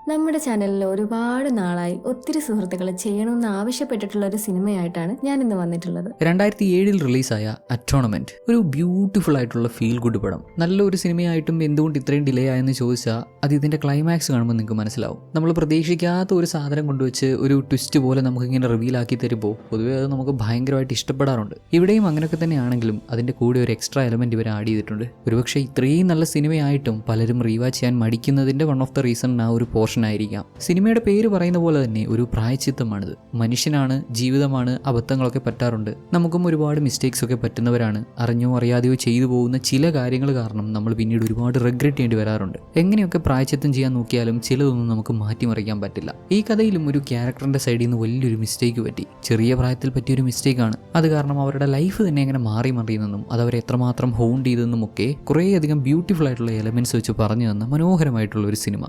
നമ്മുടെ ചാനലിൽ ഒരുപാട് നാളായി ഒത്തിരി സുഹൃത്തുക്കൾ ചെയ്യണമെന്ന് ആവശ്യപ്പെട്ടിട്ടുള്ള ഒരു സിനിമയായിട്ടാണ് ഞാൻ ഇന്ന് വന്നിട്ടുള്ളത്. 2007 റിലീസായ അറ്റോണമെന്റ് ഒരു ബ്യൂട്ടിഫുൾ ആയിട്ടുള്ള ഫീൽ ഗുഡ് പടം. നല്ലൊരു സിനിമയായിട്ടും എന്തുകൊണ്ട് ഇത്രയും ഡിലേ ആയെന്ന് ചോദിച്ചാൽ അത് ഇതിന്റെ ക്ലൈമാക്സ് കാണുമ്പോൾ നിങ്ങൾക്ക് മനസ്സിലാവും. നമ്മൾ പ്രതീക്ഷിക്കാത്ത ഒരു സാധനം കൊണ്ടുവച്ച് ഒരു ട്വിസ്റ്റ് പോലെ നമുക്ക് ഇങ്ങനെ റിവീൽ ആക്കി തരുമ്പോൾ പൊതുവേ അത് നമുക്ക് ഭയങ്കരമായിട്ട് ഇഷ്ടപ്പെടാറുണ്ട്. ഇവിടെയും അങ്ങനെയൊക്കെ തന്നെയാണെങ്കിലും അതിന്റെ കൂടെ ഒരു എക്സ്ട്രാ എലമെന്റ് ഇവർ ആഡ് ചെയ്തിട്ടുണ്ട്. ഒരുപക്ഷെ ഇത്രയും നല്ല സിനിമയായിട്ടും പലരും റീവാച്ച് ചെയ്യാൻ മടിക്കുന്നതിന്റെ വൺ ഓഫ് ദ റീസൺ ആ ഒരു പോർഷൻ ആയിരിക്കാം. സിനിമയുടെ പേര് പറയുന്ന പോലെ തന്നെ ഒരു പ്രായശ്ചിത്തമാണിത്. മനുഷ്യനാണ്, ജീവിതമാണ്, അബദ്ധങ്ങളൊക്കെ പറ്റാറുണ്ട്. നമുക്കും ഒരുപാട് മിസ്റ്റേക്സ് ഒക്കെ പറ്റുന്നവരാണ്. അറിഞ്ഞോ അറിയാതെയോ ചെയ്തു പോകുന്ന ചില കാര്യങ്ങൾ കാരണം നമ്മൾ പിന്നീട് ഒരുപാട് റിഗ്രറ്റ് ചെയ്യേണ്ടി വരാറുണ്ട്. എങ്ങനെയൊക്കെ പ്രായശ്ചിത്തം ചെയ്യാൻ നോക്കിയാലും ചിലതൊന്നും നമുക്ക് മാറ്റിമറിക്കാൻ പറ്റില്ല. ഈ കഥയിലും ഒരു ക്യാരക്ടറിന്റെ സൈഡിൽ നിന്ന് വലിയൊരു മിസ്റ്റേക്ക് പറ്റി. ചെറിയ പ്രായത്തിൽ പറ്റിയൊരു മിസ്റ്റേക്കാണ്. അത് കാരണം അവരുടെ ലൈഫ് തന്നെ എങ്ങനെ മാറി മറിയുന്നെന്നും അതവരെ എത്രമാത്രം ഹോണ്ട് ചെയ്തെന്നും ഒക്കെ കുറേയധികം ബ്യൂട്ടിഫുൾ ആയിട്ടുള്ള എലമെന്റ്സ് വെച്ച് പറഞ്ഞു തന്ന മനോഹരമായിട്ടുള്ള ഒരു സിനിമ.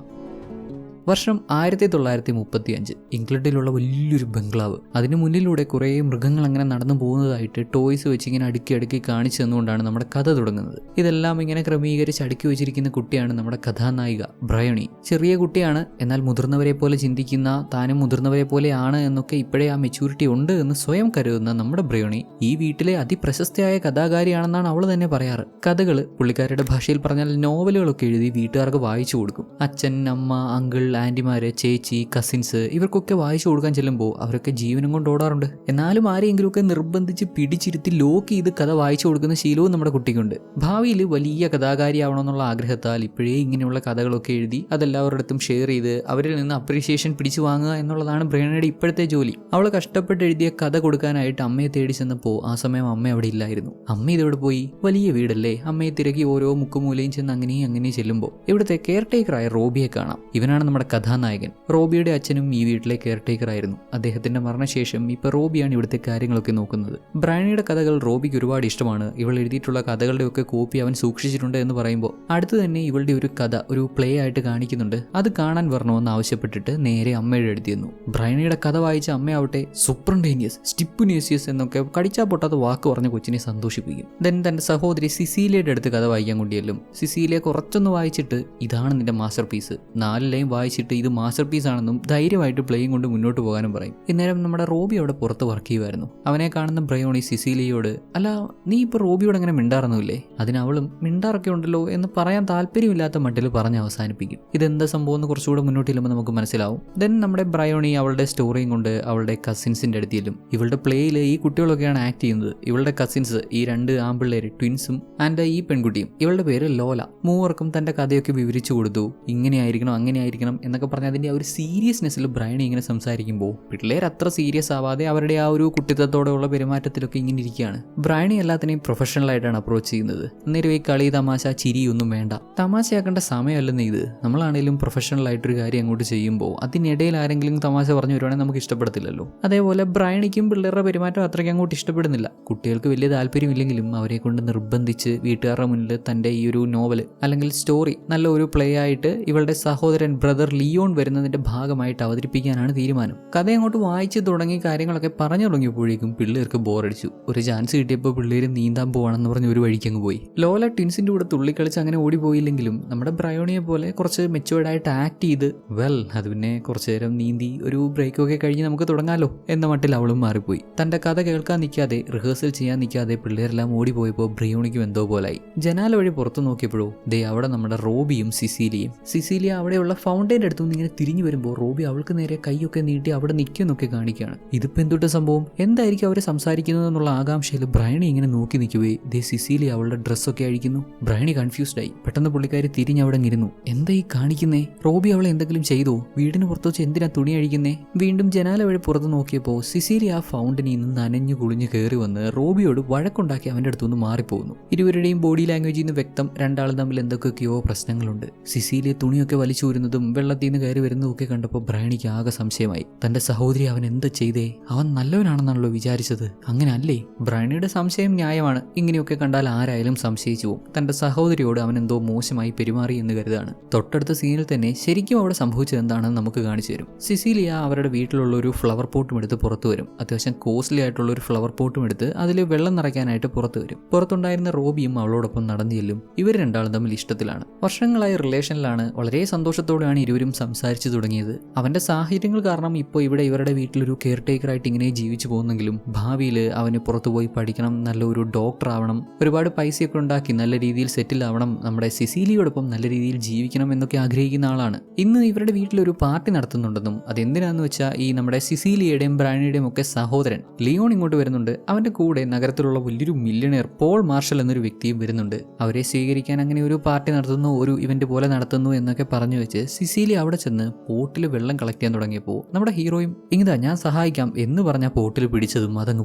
വർഷം 1935. ഇംഗ്ലണ്ടിലുള്ള വലിയൊരു ബംഗ്ലാവ്. അതിന് മുന്നിലൂടെ കുറേ മൃഗങ്ങൾ അങ്ങനെ നടന്നു പോകുന്നതായിട്ട് ടോയ്സ് വെച്ച് ഇങ്ങനെ അടുക്കി അടുക്കി കാണിച്ചു തന്നുകൊണ്ടാണ് നമ്മുടെ കഥ തുടങ്ങുന്നത്. ഇതെല്ലാം ഇങ്ങനെ ക്രമീകരിച്ച് അടുക്കി വെച്ചിരിക്കുന്ന കുട്ടിയാണ് നമ്മുടെ കഥാനായിക ബ്രയോണി. ചെറിയ കുട്ടിയാണ്, എന്നാൽ മുതിർന്നവരെ പോലെ ചിന്തിക്കുന്ന, താനും മുതിർന്നവരെ പോലെയാണ് എന്നൊക്കെ ഇപ്പോഴേ ആ മെച്യൂരിറ്റി ഉണ്ട് എന്ന് സ്വയം കരുതുന്ന നമ്മുടെ ബ്രയോണി ഈ വീട്ടിലെ അതിപ്രശസ്തയായ കഥാകാരിയാണെന്നാണ് അവൾ തന്നെ പറയാറ്. കഥകൾ പുള്ളിക്കാരുടെ ഭാഷയിൽ പറഞ്ഞാൽ നോവലുകളൊക്കെ എഴുതി വീട്ടുകാർക്ക് വായിച്ചു കൊടുക്കും. അച്ഛൻ, അമ്മ, അങ്കിൾ, ആന്റിമാര്, ചേച്ചി, കസിൻസ് ഇവർക്കൊക്കെ വായിച്ചു കൊടുക്കാൻ ചെല്ലുമ്പോൾ അവരൊക്കെ ജീവനം കൊണ്ട് ഓടാറുണ്ട്. എന്നാലും ആരെയെങ്കിലുമൊക്കെ നിർബന്ധിച്ച് പിടിച്ചിരുത്തി ലോക്ക് ചെയ്ത് കഥ വായിച്ചു കൊടുക്കുന്ന ശീലവും നമ്മുടെ കുട്ടിക്കുണ്ട്. ഭാവിയിൽ വലിയ കഥാകാരിയാവണമെന്നുള്ള ആഗ്രഹത്താൽ ഇപ്പോഴേ ഇങ്ങനെയുള്ള കഥകളൊക്കെ എഴുതി അതെല്ലാവരുടെ അടുത്തും ഷെയർ ചെയ്ത് അവരിൽ നിന്ന് അപ്രീഷിയേഷൻ പിടിച്ചു വാങ്ങുക എന്നുള്ളതാണ് ബ്രയോണിയുടെ ഇപ്പോഴത്തെ ജോലി. അവൾ കഷ്ടപ്പെട്ട് എഴുതിയ കഥ കൊടുക്കാനായിട്ട് അമ്മയെ തേടി ചെന്നപ്പോൾ ആ സമയം അമ്മ അവിടെ ഇല്ലായിരുന്നു. അമ്മ ഇതോടെ പോയി. വലിയ വീടല്ലേ, അമ്മയെ തിരക്കി ഓരോ മുക്കുമൂലയും ചെന്ന് അങ്ങനെ ചെല്ലുമ്പോൾ ഇവിടുത്തെ കെയർ ടേക്കറായ റോബിയെ കാണാം. ഇവനാണ് നമ്മുടെ കഥാനായകൻ. റോബിയുടെ അച്ഛനും ഈ വീട്ടിലെ കെയർ ടേക്കർ ആയിരുന്നു. അദ്ദേഹത്തിന്റെ മരണശേഷം ഇപ്പൊ റോബിയാണ് ഇവിടുത്തെ കാര്യങ്ങളൊക്കെ നോക്കുന്നത്. ബ്രയോണിയുടെ കഥകൾ റോബിക്ക് ഒരുപാട് ഇഷ്ടമാണ്. ഇവൾ എഴുതിയിട്ടുള്ള കഥകളുടെ ഒക്കെ കോപ്പി അവൻ സൂക്ഷിച്ചിട്ടുണ്ട് എന്ന് പറയുമ്പോൾ അടുത്ത് തന്നെ ഇവളുടെ ഒരു കഥ ഒരു പ്ലേ ആയിട്ട് കാണിക്കുന്നുണ്ട്. അത് കാണാൻ വരണമെന്ന് ആവശ്യപ്പെട്ടിട്ട് നേരെ അമ്മയുടെ എഴുതിയിരുന്നു. ബ്രയോണിയുടെ കഥ വായിച്ച അമ്മയാവട്ടെ സൂപ്രണ്ടേനിയസ്, സ്റ്റിപ്പുനേസിയസ് എന്നൊക്കെ കടിച്ചാ പൊട്ടാത്ത വാക്ക് പറഞ്ഞ കൊച്ചിനെ സന്തോഷിപ്പിക്കും. ദെൻ തന്റെ സഹോദരി സിസീലിയയുടെ അടുത്ത് കഥ വായിക്കാൻ കൊണ്ടിയല്ലും. സിസീലിയ കുറച്ചൊന്ന് വായിച്ചിട്ട് ഇതാണ് നിന്റെ മാസ്റ്റർ പീസ്, 4 ലൈൻ വായിച്ചിട്ട് ഇത് മാസ്റ്റർ പീസ് ആണെന്നും ധൈര്യമായിട്ട് പ്ലേയും കൊണ്ട് മുന്നോട്ട് പോകാനും പറയും. ഇന്നേരം നമ്മുടെ റോബി അവിടെ പുറത്ത് വർക്ക് ചെയ്യുമായിരുന്നു. അവനെ കാണുന്ന ബ്രയോണി സിസീലിയയോട്, അല്ല നീ ഇപ്പൊ റോബിയോട് അങ്ങനെ മിണ്ടാറുന്നില്ലേ? അതിനവളും മിണ്ടാറൊക്കെ ഉണ്ടല്ലോ എന്ന് പറയാൻ താല്പര്യമില്ലാത്ത മട്ടിൽ പറഞ്ഞ് അവസാനിപ്പിക്കും. ഇതെന്താ സംഭവം എന്ന് കുറച്ചുകൂടെ മുന്നോട്ട് ചെല്ലുമ്പോൾ നമുക്ക് മനസ്സിലാവും. ദെൻ നമ്മുടെ ബ്രയോണി അവളുടെ സ്റ്റോറിയും കൊണ്ട് അവളുടെ കസിൻസിന്റെ അടുത്തിലും. ഇവളുടെ പ്ലേയിൽ ഈ കുട്ടികളൊക്കെയാണ് ആക്ട് ചെയ്യുന്നത്. ഇവളുടെ കസിൻസ്, ഈ 2 ആമ്പിള്ളേര്, ട്വിൻസും ആൻഡ് ഈ പെൺകുട്ടിയും. ഇവളുടെ പേര് ലോല. മൂവർക്കും തന്റെ കഥയൊക്കെ വിവരിച്ചു കൊടുത്തു. ഇങ്ങനെയായിരിക്കണം അങ്ങനെയായിരിക്കണം എന്നൊക്കെ പറഞ്ഞ അതിന്റെ ആ ഒരു സീരിയസ്നെസ്സിൽ ബ്രയോണി ഇങ്ങനെ സംസാരിക്കുമ്പോൾ പിള്ളേർ അത്ര സീരിയസ് ആവാതെ അവരുടെ ആ ഒരു കുട്ടിത്തത്തോടെയുള്ള പെരുമാറ്റത്തിലൊക്കെ ഇങ്ങനെ ഇരിക്കുകയാണ്. ബ്രയോണി എല്ലാത്തിനെയും പ്രൊഫഷണൽ ആയിട്ടാണ് അപ്രോച്ച് ചെയ്യുന്നത്. അന്നേരം ഈ കളി, തമാശ, ചിരിയൊന്നും വേണ്ട. തമാശയാക്കേണ്ട സമയമല്ലെന്ന് ഇത്. നമ്മളാണെങ്കിലും പ്രൊഫഷണൽ ആയിട്ടൊരു കാര്യം അങ്ങോട്ട് ചെയ്യുമ്പോൾ അതിനിടയിൽ ആരെങ്കിലും തമാശ പറഞ്ഞു വരുവാണെങ്കിൽ നമുക്ക് ഇഷ്ടപ്പെടത്തില്ലല്ലോ. അതേപോലെ ബ്രയോണിക്കും പിള്ളേരുടെ പെരുമാറ്റം അത്രയ്ക്ക് അങ്ങോട്ട് ഇഷ്ടപ്പെടുന്നില്ല. കുട്ടികൾക്ക് വലിയ താല്പര്യമില്ലെങ്കിലും അവരെ കൊണ്ട് നിർബന്ധിച്ച് വീട്ടുകാരുടെ മുന്നിൽ തന്റെ ഈ ഒരു നോവൽ അല്ലെങ്കിൽ സ്റ്റോറി നല്ല ഒരു പ്ലേ ആയിട്ട് ഇവളുടെ സഹോദരൻ ബ്രദർ ലിയോൺ വരുന്നതിന്റെ ഭാഗമായിട്ട് അവതരിപ്പിക്കാനാണ് തീരുമാനം. കഥ അങ്ങോട്ട് വായിച്ചു തുടങ്ങി കാര്യങ്ങളൊക്കെ പറഞ്ഞു തുടങ്ങിയപ്പോഴേക്കും പിള്ളേർക്ക് ബോറടിച്ചു. ഒരു ചാൻസ് കിട്ടിയപ്പോൾ പിള്ളേര് നീന്താൻ പോവാണെന്ന് പറഞ്ഞ് ഒരു വഴിക്കങ്ങ് പോയി. ലോല ട്വിൻസിന്റെ കൂടെ തുള്ളിക്കളിച്ച് അങ്ങനെ ഓടിപ്പോയില്ലെങ്കിലും നമ്മുടെ ബ്രയോണിയെ പോലെ കുറച്ച് മെച്ചുവേർഡായിട്ട് ആക്ട് ചെയ്ത് അത് പിന്നെ കുറച്ചു നേരം നീന്തി ഒരു ബ്രേക്കൊക്കെ കഴിഞ്ഞ് നമുക്ക് തുടങ്ങാലോ എന്ന മട്ടിൽ അവളും മാറിപ്പോയി. തന്റെ കഥ കേൾക്കാൻ നിൽക്കാതെ, റിഹേഴ്സൽ ചെയ്യാൻ നിൽക്കാതെ പിള്ളേരെല്ലാം ഓടിപ്പോയപ്പോൾ ബ്രയോണിക്കും എന്തോ പോലായി. ജനാല വഴി പുറത്തു നോക്കിയപ്പോഴോ അവിടെ നമ്മുടെ റോബിയും സിസീലിയയും. സിസീലിയ അവിടെയുള്ള ഫൗണ്ടൈൻ്റെ അടുത്തുനിന്ന് ഇങ്ങനെ തിരിഞ്ഞു വരുമ്പോൾ റോബി അവൾക്ക് നേരെ കൈയൊക്കെ നീട്ടി അവിടെ നിൽക്കുന്നൊക്കെ കാണിക്കുകയാണ്. ഇതിപ്പോൾ എന്തൊട്ട് സംഭവം, എന്തായിരിക്കും അവർ സംസാരിക്കുന്നത് എന്നുള്ള ആകാംക്ഷയിൽ ബ്രയോണി ഇങ്ങനെ നോക്കി നിൽക്കുവേ സിസീലിയ അവളുടെ ഡ്രസ്സൊക്കെ അഴിക്കുന്നു. ബ്രയോണി കൺഫ്യൂസ്ഡ് ആയി. പെട്ടെന്ന് പുള്ളിക്കാരി തിരിഞ്ഞ് അവിടെ ഇരുന്നു. എന്താ ഈ കാണിക്കുന്നേ? റോബി അവളെ എന്തെങ്കിലും ചെയ്തോ? വീടിന് പുറത്ത് വെച്ച് എന്തിനാ തുണി അഴിക്കുന്നേ? വീണ്ടും ജനാല വഴി പുറത്ത് നോക്കിയപ്പോൾ സിസീലിയ ആ ഫൗണ്ടനിൽ നിന്ന് നനഞ്ഞു കുളിഞ്ഞ് കയറി വന്ന് റോബിയോട് വഴക്കുണ്ടാക്കി അവന്റെ അടുത്തുനിന്ന് മാറിപ്പോകുന്നു. ഇരുവരുടെയും ബോഡി ലാംഗ്വേജിൽ നിന്ന് വ്യക്തം രണ്ടാളും തമ്മിൽ എന്തൊക്കെയോ പ്രശ്നങ്ങളുണ്ട്. സിസീലിയ തുണിയൊക്കെ വലിച്ചൂരുന്നതും വെള്ളത്തിൽ നിന്ന് കയറി വരുന്നതൊക്കെ കണ്ടപ്പോൾ ബ്രയോണിക്ക് ആകെ സംശയമായി. തന്റെ സഹോദരി അവൻ എന്താ ചെയ്തേ? അവൻ നല്ലവനാണെന്നാണല്ലോ വിചാരിച്ചത്. അങ്ങനെ അല്ലേ? ബ്രയോണിയുടെ സംശയം ന്യായമാണ്. ഇങ്ങനെയൊക്കെ കണ്ടാൽ ആരായാലും സംശയിച്ചു പോകും. തന്റെ സഹോദരിയോട് അവൻ എന്തോ മോശമായി പെരുമാറി എന്ന് കരുതാണ്. തൊട്ടടുത്ത സീനിൽ തന്നെ ശരിക്കും അവിടെ സംഭവിച്ചത് എന്താണെന്ന് നമുക്ക് കാണിച്ചു തരും. സിസീലിയ അവരുടെ വീട്ടിലുള്ള ഒരു ഫ്ലവർ പോട്ടും എടുത്ത് പുറത്തു വരും. അത്യാവശ്യം കോസ്റ്റ്ലി ആയിട്ടുള്ള ഒരു ഫ്ലവർ പോട്ടും എടുത്ത് അതിൽ വെള്ളം നിറയ്ക്കാനായിട്ട് പുറത്തു വരും. പുറത്തുണ്ടായിരുന്ന റോബിയും അവളോടൊപ്പം നടന്നു ചെല്ലും. ഇവർ രണ്ടാളും തമ്മിൽ ഇഷ്ടത്തിലാണ്. വർഷങ്ങളായി റിലേഷനിലാണ്. വളരെ സന്തോഷത്തോടെയാണ് ഇരുവരും ഇരുവരും സംസാരിച്ചു തുടങ്ങിയത്. അവൻ്റെ സാഹചര്യങ്ങൾ കാരണം ഇപ്പോൾ ഇവിടെ ഇവരുടെ വീട്ടിലൊരു കെയർ ടേക്കറായിട്ട് ഇങ്ങനെ ജീവിച്ചു പോകുന്നെങ്കിലും ഭാവിയിൽ അവന് പുറത്തുപോയി പഠിക്കണം, നല്ലൊരു ഡോക്ടർ ആവണം, ഒരുപാട് പൈസയൊക്കെ ഉണ്ടാക്കി നല്ല രീതിയിൽ സെറ്റിൽ ആവണം, നമ്മുടെ സിസീലിയോടൊപ്പം നല്ല രീതിയിൽ ജീവിക്കണം എന്നൊക്കെ ആഗ്രഹിക്കുന്ന ആളാണ്. ഇന്ന് ഇവരുടെ വീട്ടിലൊരു പാർട്ടി നടത്തുന്നുണ്ടെന്നും അതെന്തിനാന്ന് വെച്ചാൽ ഈ നമ്മുടെ സിസീലിയയുടെയും ബ്രയാണിയുടെയും ഒക്കെ സഹോദരൻ ലിയോൺ ഇങ്ങോട്ട് വരുന്നുണ്ട്. അവൻ്റെ കൂടെ നഗരത്തിലുള്ള വലിയൊരു മില്യണിയർ പോൾ മാർഷൽ എന്നൊരു വ്യക്തിയും വരുന്നുണ്ട്. അവരെ സ്വീകരിക്കാൻ അങ്ങനെ ഒരു പാർട്ടി നടത്തുന്നു, ഒരു ഇവന്റ് പോലെ നടത്തുന്നു എന്നൊക്കെ പറഞ്ഞു വെച്ച് സിസീലി അവിടെ ചെന്ന് പോട്ടിൽ വെള്ളം കളക്ട് ചെയ്യാൻ തുടങ്ങിയപ്പോൾ നമ്മുടെ ഹീറോയും ഇങ്ങതാ ഞാൻ സഹായിക്കാം എന്ന് പറഞ്ഞ പോട്ടിൽ പിടിച്ചതും അതങ്ങ്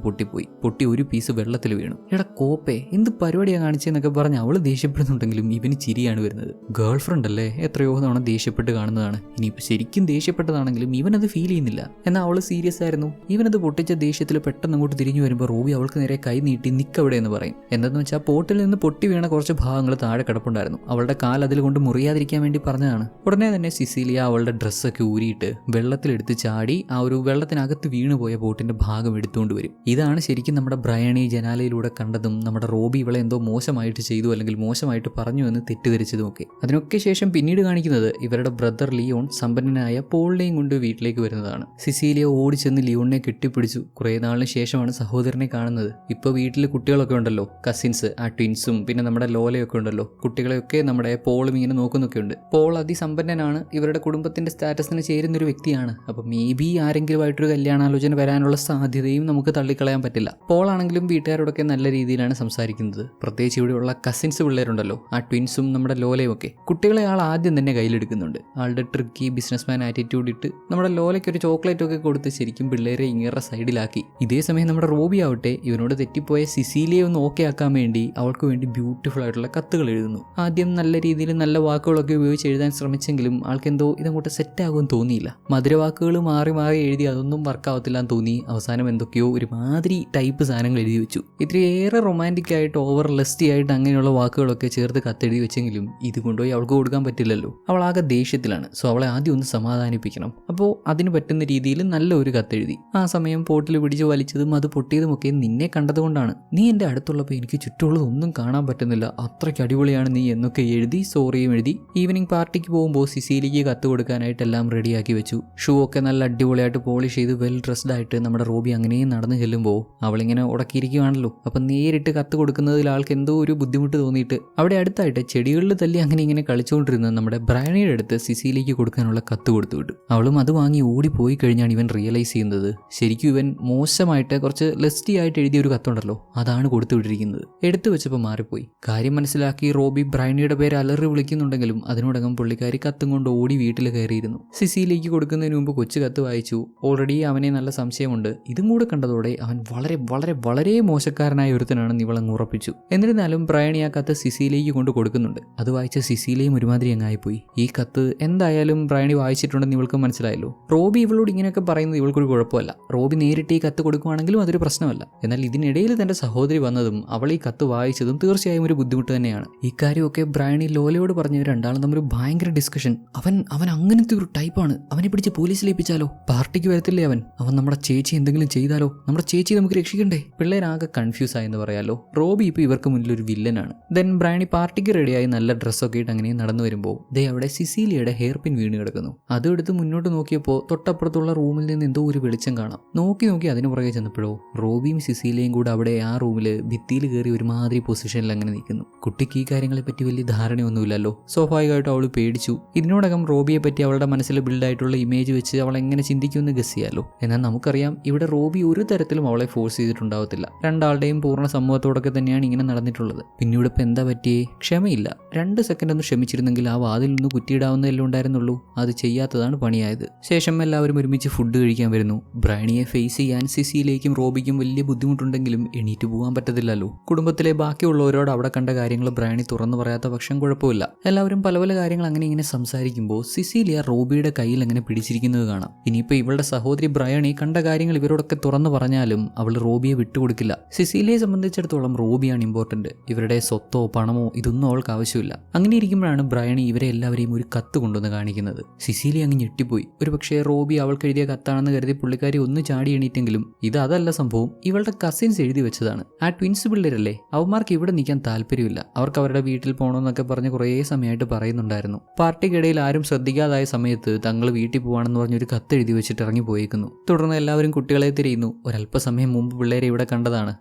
പൊട്ടി ഒരു പീസ് വെള്ളത്തിൽ വീണു. എടാ കോപ്പേ എന്ത് പരിപാടിയാണ് കാണിച്ചെന്നൊക്കെ പറഞ്ഞ് അവള് ദേഷ്യപ്പെടുന്നുണ്ടെങ്കിലും ഇവന് ചിരിയാണ് വരുന്നത്. ഗേൾ ഫ്രണ്ട് അല്ലേ, എത്രയോ തവണ ദേഷ്യപ്പെട്ട് കാണുന്നതാണ്. ഇനിയിപ്പോൾ ശരിക്കും ദേഷ്യപ്പെട്ടതാണെങ്കിലും ഇവനത് ഫീൽ ചെയ്യുന്നില്ല. എന്നാൽ അവള് സീരിയസ് ആയിരുന്നു. ഇവനത് പൊട്ടിച്ച ദേഷ്യത്തിൽ പെട്ടെന്ന് അങ്ങോട്ട് തിരിഞ്ഞു വരുമ്പോൾ റോബി അവൾക്ക് നേരെ കൈ നീട്ടി നിക്കവിടെ എന്ന് പറയും. എന്തെന്ന് വെച്ചാൽ പോട്ടിൽ നിന്ന് പൊട്ടി വീണ കുറച്ച് ഭാഗങ്ങൾ താഴെ കിടപ്പുണ്ടായിരുന്നു. അവളുടെ കാൽ അതിൽ കൊണ്ട് മുറിയാതിരിക്കാൻ വേണ്ടി പറഞ്ഞതാണ്. ഉടനെ തന്നെ സിസീലിയ അവളുടെ ഡ്രസ്സൊക്കെ ഊരിയിട്ട് വെള്ളത്തിലെടുത്ത് ചാടി ആ ഒരു വെള്ളത്തിനകത്ത് വീണുപോയ ബോട്ടിന്റെ ഭാഗം എടുത്തുകൊണ്ട് വരും. ഇതാണ് ശരിക്കും നമ്മുടെ ബ്രയാണി ജനാലയിലൂടെ കണ്ടതും നമ്മുടെ റോബി ഇവളെ എന്തോ മോശമായിട്ട് ചെയ്തു അല്ലെങ്കിൽ മോശമായിട്ട് പറഞ്ഞു എന്ന് തെറ്റിദ്ധരിച്ചതും ഒക്കെ. അതിനൊക്കെ ശേഷം പിന്നീട് കാണിക്കുന്നത് ഇവരുടെ ബ്രദർ ലിയോൺ സമ്പന്നനായ പോളിനെയും കൊണ്ട് വീട്ടിലേക്ക് വരുന്നതാണ്. സിസീലിയ ഓടിച്ചെന്ന് ലിയോണിനെ കെട്ടിപ്പിടിച്ചു. കുറേ നാളിന് ശേഷമാണ് സഹോദരനെ കാണുന്നത്. ഇപ്പോൾ വീട്ടിൽ കുട്ടികളൊക്കെ ഉണ്ടല്ലോ, കസിൻസ്, ആ ട്വിൻസും പിന്നെ നമ്മുടെ ലോലയൊക്കെ ഉണ്ടല്ലോ, കുട്ടികളെയൊക്കെ നമ്മുടെ പോളും ഇങ്ങനെ നോക്കുന്നൊക്കെ ഉണ്ട്. പോൾ അതിസമ്പന്നനാണ്, ഇവരുടെ കുടുംബത്തിന്റെ സ്റ്റാറ്റസിന് ചേരുന്നൊരു വ്യക്തിയാണ്. അപ്പോൾ മേ ബി ആരെങ്കിലുമായിട്ടൊരു കല്യാണാലോചന വരാനുള്ള സാധ്യതയും നമുക്ക് തള്ളിക്കളയാൻ പറ്റില്ല. പോൾ ആണെങ്കിലും വീട്ടുകാരോടൊക്കെ നല്ല രീതിയിലാണ് സംസാരിക്കുന്നത്. പ്രത്യേകിച്ച് ഇവിടെയുള്ള കസിൻസ് പിള്ളേരുണ്ടല്ലോ, ആ ട്വിൻസും നമ്മുടെ ലോലയും ഒക്കെ. കുട്ടികളെ ആൾ ആദ്യം തന്നെ കയ്യിലെടുക്കുന്നുണ്ട്. ആളുടെ ട്രിക്കി ബിസിനസ്മാൻ ആറ്റിറ്റ്യൂഡ് ഇട്ട് നമ്മുടെ ലോലയ്ക്ക് ഒരു ചോക്ലേറ്റ് ഒക്കെ കൊടുത്ത് ശരിക്കും പിള്ളേരെ ഇങ്ങേറെ സൈഡിലാക്കി. ഇതേ സമയം നമ്മുടെ റോബി ആവട്ടെ ഇവനോട് തെറ്റിപ്പോയ സിസീലിയെ ഒന്ന് ഓക്കെ ആക്കാൻ വേണ്ടി അവൾക്ക് വേണ്ടി ബ്യൂട്ടിഫുൾ ആയിട്ടുള്ള കത്തുകൾ എഴുതുന്നു. ആദ്യം നല്ല രീതിയിൽ നല്ല വാക്കുകളൊക്കെ ഉപയോഗിച്ച് എഴുതാൻ ശ്രമിച്ചെങ്കിലും ആൾക്കെന്തോ ഇതങ്ങോട്ട് സെറ്റാകുമെന്ന് തോന്നിയില്ല. മധുരവാക്കുകൾ മാറി എഴുതി അതൊന്നും വർക്കാവത്തില്ല എന്ന് തോന്നി. അവസാനം എന്തൊക്കെയോ ഒരുമാതിരി ടൈപ്പ് സാധനങ്ങൾ എഴുതി വെച്ചു. ഇത്രയേറെ റൊമാൻറ്റിക് ആയിട്ട് ഓവർ ലെസ്റ്റി ആയിട്ട് അങ്ങനെയുള്ള വാക്കുകളൊക്കെ ചേർത്ത് കത്തെഴുതി വെച്ചെങ്കിലും ഇത് കൊണ്ടുപോയി അവൾക്ക് കൊടുക്കാൻ പറ്റില്ലല്ലോ. അവൾ ആകെ ദേഷ്യത്തിലാണ്. സോ അവളെ ആദ്യം ഒന്ന് സമാധാനിപ്പിക്കണം. അപ്പോൾ അതിന് പറ്റുന്ന രീതിയിൽ നല്ല ഒരു കത്തെഴുതി. ആ സമയം പോട്ടിൽ പിടിച്ച് വലിച്ചതും അത് പൊട്ടിയതുമൊക്കെ നിന്നെ കണ്ടതുകൊണ്ടാണ്. നീ എൻ്റെ അടുത്തുള്ളപ്പോൾ എനിക്ക് ചുറ്റുമുള്ളതൊന്നും കാണാൻ പറ്റുന്നില്ല, അത്രയ്ക്ക് അടിപൊളിയാണ് നീ എന്നൊക്കെ എഴുതി സോറിയും എഴുതി. ഈവനിങ് പാർട്ടിക്ക് പോകുമ്പോൾ സിസീലിക്ക് കത്ത് കൊടുക്കാനായിട്ടെല്ലാം റെഡിയാക്കി വെച്ചു. ഷൂ ഒക്കെ നല്ല അടിപൊളിയായിട്ട് പോളിഷ് ചെയ്ത് വെൽ ഡ്രസ്ഡ് ആയിട്ട് നമ്മുടെ റോബി അങ്ങനെയും നടന്നു ചെല്ലുമ്പോൾ അവളിങ്ങനെ ഉടക്കിയിരിക്കുകയാണല്ലോ. അപ്പം നേരിട്ട് കത്ത് കൊടുക്കുന്നതിൽ ആൾക്ക് എന്തോ ഒരു ബുദ്ധിമുട്ട് തോന്നിയിട്ട് അവിടെ അടുത്തായിട്ട് ചെടികളിൽ തല്ലി അങ്ങനെ ഇങ്ങനെ കളിച്ചുകൊണ്ടിരുന്ന നമ്മുടെ ബ്രയാണിയുടെ അടുത്ത് സിസീലിക്ക് കൊടുക്കാനുള്ള കത്ത് കൊടുത്തു വിട്ടു. അവളും അത് വാങ്ങി ഓടിപ്പോയി കഴിഞ്ഞാണ് ഇവൻ റിയലൈസ് ചെയ്യുന്നത് ശരിക്കും ഇവൻ മോശമായിട്ട് കുറച്ച് ലെസ്റ്റി ആയിട്ട് എഴുതിയ ഒരു കത്തുണ്ടല്ലോ അതാണ് കൊടുത്തു വിട്ടിരിക്കുന്നത്. എടുത്തു വെച്ചപ്പോൾ മാറിപ്പോയി. കാര്യം മനസ്സിലാക്കി റോബി ബ്രയാണിയുടെ പേര് അലറി വിളിക്കുന്നുണ്ടെങ്കിലും അതിനോടകം പുള്ളിക്കാരി കത്തും കൊണ്ട് ഓടി വീട്ടിൽ കയറിയിരുന്നു. സിസീലിക്ക് കൊടുക്കുന്നതിന് മുമ്പ് കൊച്ചു കത്ത് വായിച്ചു. ഓൾറെഡി അവനെ നല്ല സംശയമുണ്ട്. ഇതും കൂടെ കണ്ടതോടെ അവൻ വളരെ വളരെ വളരെ മോശക്കാരനായ ഒരുത്തനാണെന്ന് ഇവളങ്ങ് ഉറപ്പിച്ചു. എന്നിരുന്നാലും ബ്രയാണി ആ കത്ത് സിസീലിക്ക് കൊണ്ട് കൊടുക്കുന്നുണ്ട്. അത് വായിച്ച സിസീലിയും ഒരുമാതിരി അങ്ങായിപ്പോയി. ഈ കത്ത് എന്തായാലും ബ്രയാണി വായിച്ചിട്ടുണ്ടെന്ന് ഇവൾക്ക് മനസ്സിലായല്ലോ. റോബി ഇവളോട് ഇങ്ങനെയൊക്കെ പറയുന്നത് ഇവൾക്കൊരു കുഴപ്പമല്ല. റോബി നേരിട്ട് ഈ കത്ത് കൊടുക്കുവാണെങ്കിലും അതൊരു പ്രശ്നമല്ല. എന്നാൽ ഇതിനിടയിൽ തന്റെ സഹോദരി വന്നതും അവൾ ഈ കത്ത് വായിച്ചതും തീർച്ചയായും ഒരു ബുദ്ധിമുട്ട് തന്നെയാണ്. ഈ കാര്യമൊക്കെ ബ്രയാണി ലോലയോട് പറഞ്ഞു. രണ്ടാളും തമ്മിൽ ഭയങ്കര ഡിസ്കഷൻ. അവൻ അങ്ങനത്തെ ഒരു ടൈപ്പാണ്. അവനെ പിടിച്ച് പോലീസിൽ ഏൽപ്പിച്ചാലോ? പാർട്ടിക്ക് വരത്തില്ലേ അവൻ നമ്മുടെ ചേച്ചി എന്തെങ്കിലും ചെയ്താലോ? നമ്മുടെ ചേച്ചി നമുക്ക് രക്ഷിക്കണ്ടേ? പിള്ളേരാകെ കൺഫ്യൂസ് ആയെന്ന് പറയാലോ. റോബി ഇപ്പോൾ ഇവർക്ക് മുന്നിൽ ഒരു വില്ലനാണ്. ദെൻ ബ്രയാണി പാർട്ടിക്ക് റെഡിയായി നല്ല ഡ്രസ്സൊക്കെ ഇട്ട് അങ്ങനെ നടന്നു വരുമ്പോൾ അവിടെ സിസീലിയയുടെ ഹെയർ പിൻ വീണ് കിടക്കുന്നു. അതും എടുത്ത് മുന്നോട്ട് നോക്കിയപ്പോൾ തൊട്ടപ്പുറത്തുള്ള റൂമിൽ നിന്ന് എന്തോ ഒരു വെളിച്ചം കാണാം. നോക്കി അതിന് പുറകെ ചെന്നപ്പോഴോ റോബിയും സിസീലിയയും കൂടെ അവിടെ ആ റൂമിൽ ഭിത്തിയിൽ കയറി ഒരുമാതിരി പൊസിഷനിൽ അങ്ങനെ നിൽക്കുന്നു. കുട്ടിക്ക് ഈ കാര്യങ്ങളെ പറ്റി വലിയ ധാരണയൊന്നുമില്ലല്ലോ. സ്വാഭാവികമായിട്ടും അവൾ പേടിച്ചു. ഇതിനോടകം റോബിയെ പറ്റി അവളുടെ മനസ്സിൽ ബിൽഡായിട്ടുള്ള ഇമേജ് വെച്ച് അവൾ എങ്ങനെ ചിന്തിക്കുമെന്ന് ഗസ് ചെയ്യാലോ. എന്നാൽ നമുക്കറിയാം ഇവിടെ റോബി ഒരു തരത്തിലും അവളെ ഫോഴ്സ് ചെയ്തിട്ടുണ്ടാവത്തില്ല. രണ്ടാളുടെയും പൂർണ്ണ സമ്മതത്തോടൊക്കെ തന്നെയാണ് ഇങ്ങനെ നടന്നിട്ടുള്ളത്. പിന്നീട് ഇപ്പം എന്താ പറ്റിയേ? ക്ഷമയില്ല. 2 സെക്കൻഡ് ഒന്ന് ക്ഷമിച്ചിരുന്നെങ്കിൽ ആ വാതിൽ നിന്ന് കുറ്റിയിടാവുന്നതല്ലേ ഉണ്ടായിരുന്നുള്ളൂ. അത് ചെയ്യാത്തതാണ് പണിയായത്. ശേഷം എല്ലാവരും ഒരുമിച്ച് ഫുഡ് കഴിക്കാൻ വരുന്നു. ബ്രയാണിയെ ഫേസ് ചെയ്യാൻ സിസിയിലേക്കും റോബിക്കും വലിയ ബുദ്ധിമുട്ടുണ്ടെങ്കിലും എണീറ്റ് പോകാൻ പറ്റത്തില്ലല്ലോ. കുടുംബത്തിലെ ബാക്കിയുള്ളവരോട് അവിടെ കണ്ട കാര്യങ്ങൾ ബ്രയാണി തുറന്നു പറയാത്ത പക്ഷം കുഴപ്പമില്ല. എല്ലാവരും പല പല കാര്യങ്ങൾ അങ്ങനെ ഇങ്ങനെ സംസാരിക്കുമ്പോൾ സിസീലിയ റോബിയുടെ കയ്യിൽ അങ്ങനെ പിടിച്ചിരിക്കുന്നത് കാണാം. ഇനിയിപ്പോൾ ഇവളുടെ സഹോദരി ബ്രയാണി കണ്ട കാര്യങ്ങൾ ഇവരോടൊക്കെ തുറന്നു പറഞ്ഞാലും അവൾ റോബിയെ വിട്ടുകൊടുക്കില്ല. സിസീലിയെ സംബന്ധിച്ചിടത്തോളം റോബിയാണ് ഇമ്പോർട്ടന്റ്. ഇവരുടെ സ്വത്തോ പണമോ ഇതൊന്നും അവൾക്ക് ആവശ്യമില്ല. അങ്ങനെ ഇരിക്കുമ്പോഴാണ് ബ്രയാണി ഇവരെ എല്ലാവരെയും ഒരു കത്ത് കൊണ്ടുവന്ന് കാണിക്കുന്നത്. സിസീലി അങ്ങ് ഞെട്ടിപ്പോയി. ഒരു പക്ഷേ റോബി അവൾക്ക് എഴുതിയ കത്താണെന്ന് കരുതി പുള്ളിക്കാരി ഒന്ന് ചാടി എണീറ്റെങ്കിലും ഇത് അതല്ല സംഭവം. ഇവളുടെ കസിൻസ് എഴുതി വെച്ചതാണ്. ആ ട്വിൻസ് പിള്ളേരല്ലേ, അവന്മാർക്ക് ഇവിടെ നിൽക്കാൻ താല്പര്യമില്ല. അവർക്ക് അവരുടെ വീട്ടിൽ പോകണമെന്നൊക്കെ പറഞ്ഞ് കുറേ സമയമായിട്ട് പറയുന്നുണ്ടായിരുന്നു. പാർട്ടിക്കിടയിൽ ആരും ആരും ശ്രദ്ധിക്കാതായ സമയത്ത് തങ്ങൾ വീട്ടിൽ പോവാണെന്ന് പറഞ്ഞൊരു കത്ത് എഴുതി വെച്ചിട്ട് ഇറങ്ങി പോയേക്കുന്നു. തുടർന്ന് എല്ലാവരും കുട്ടികളെ തിരയുന്നു. ഒരല്പസമയം മുമ്പ് പിള്ളേരെ ഇവിടെ കണ്ടതാണ്.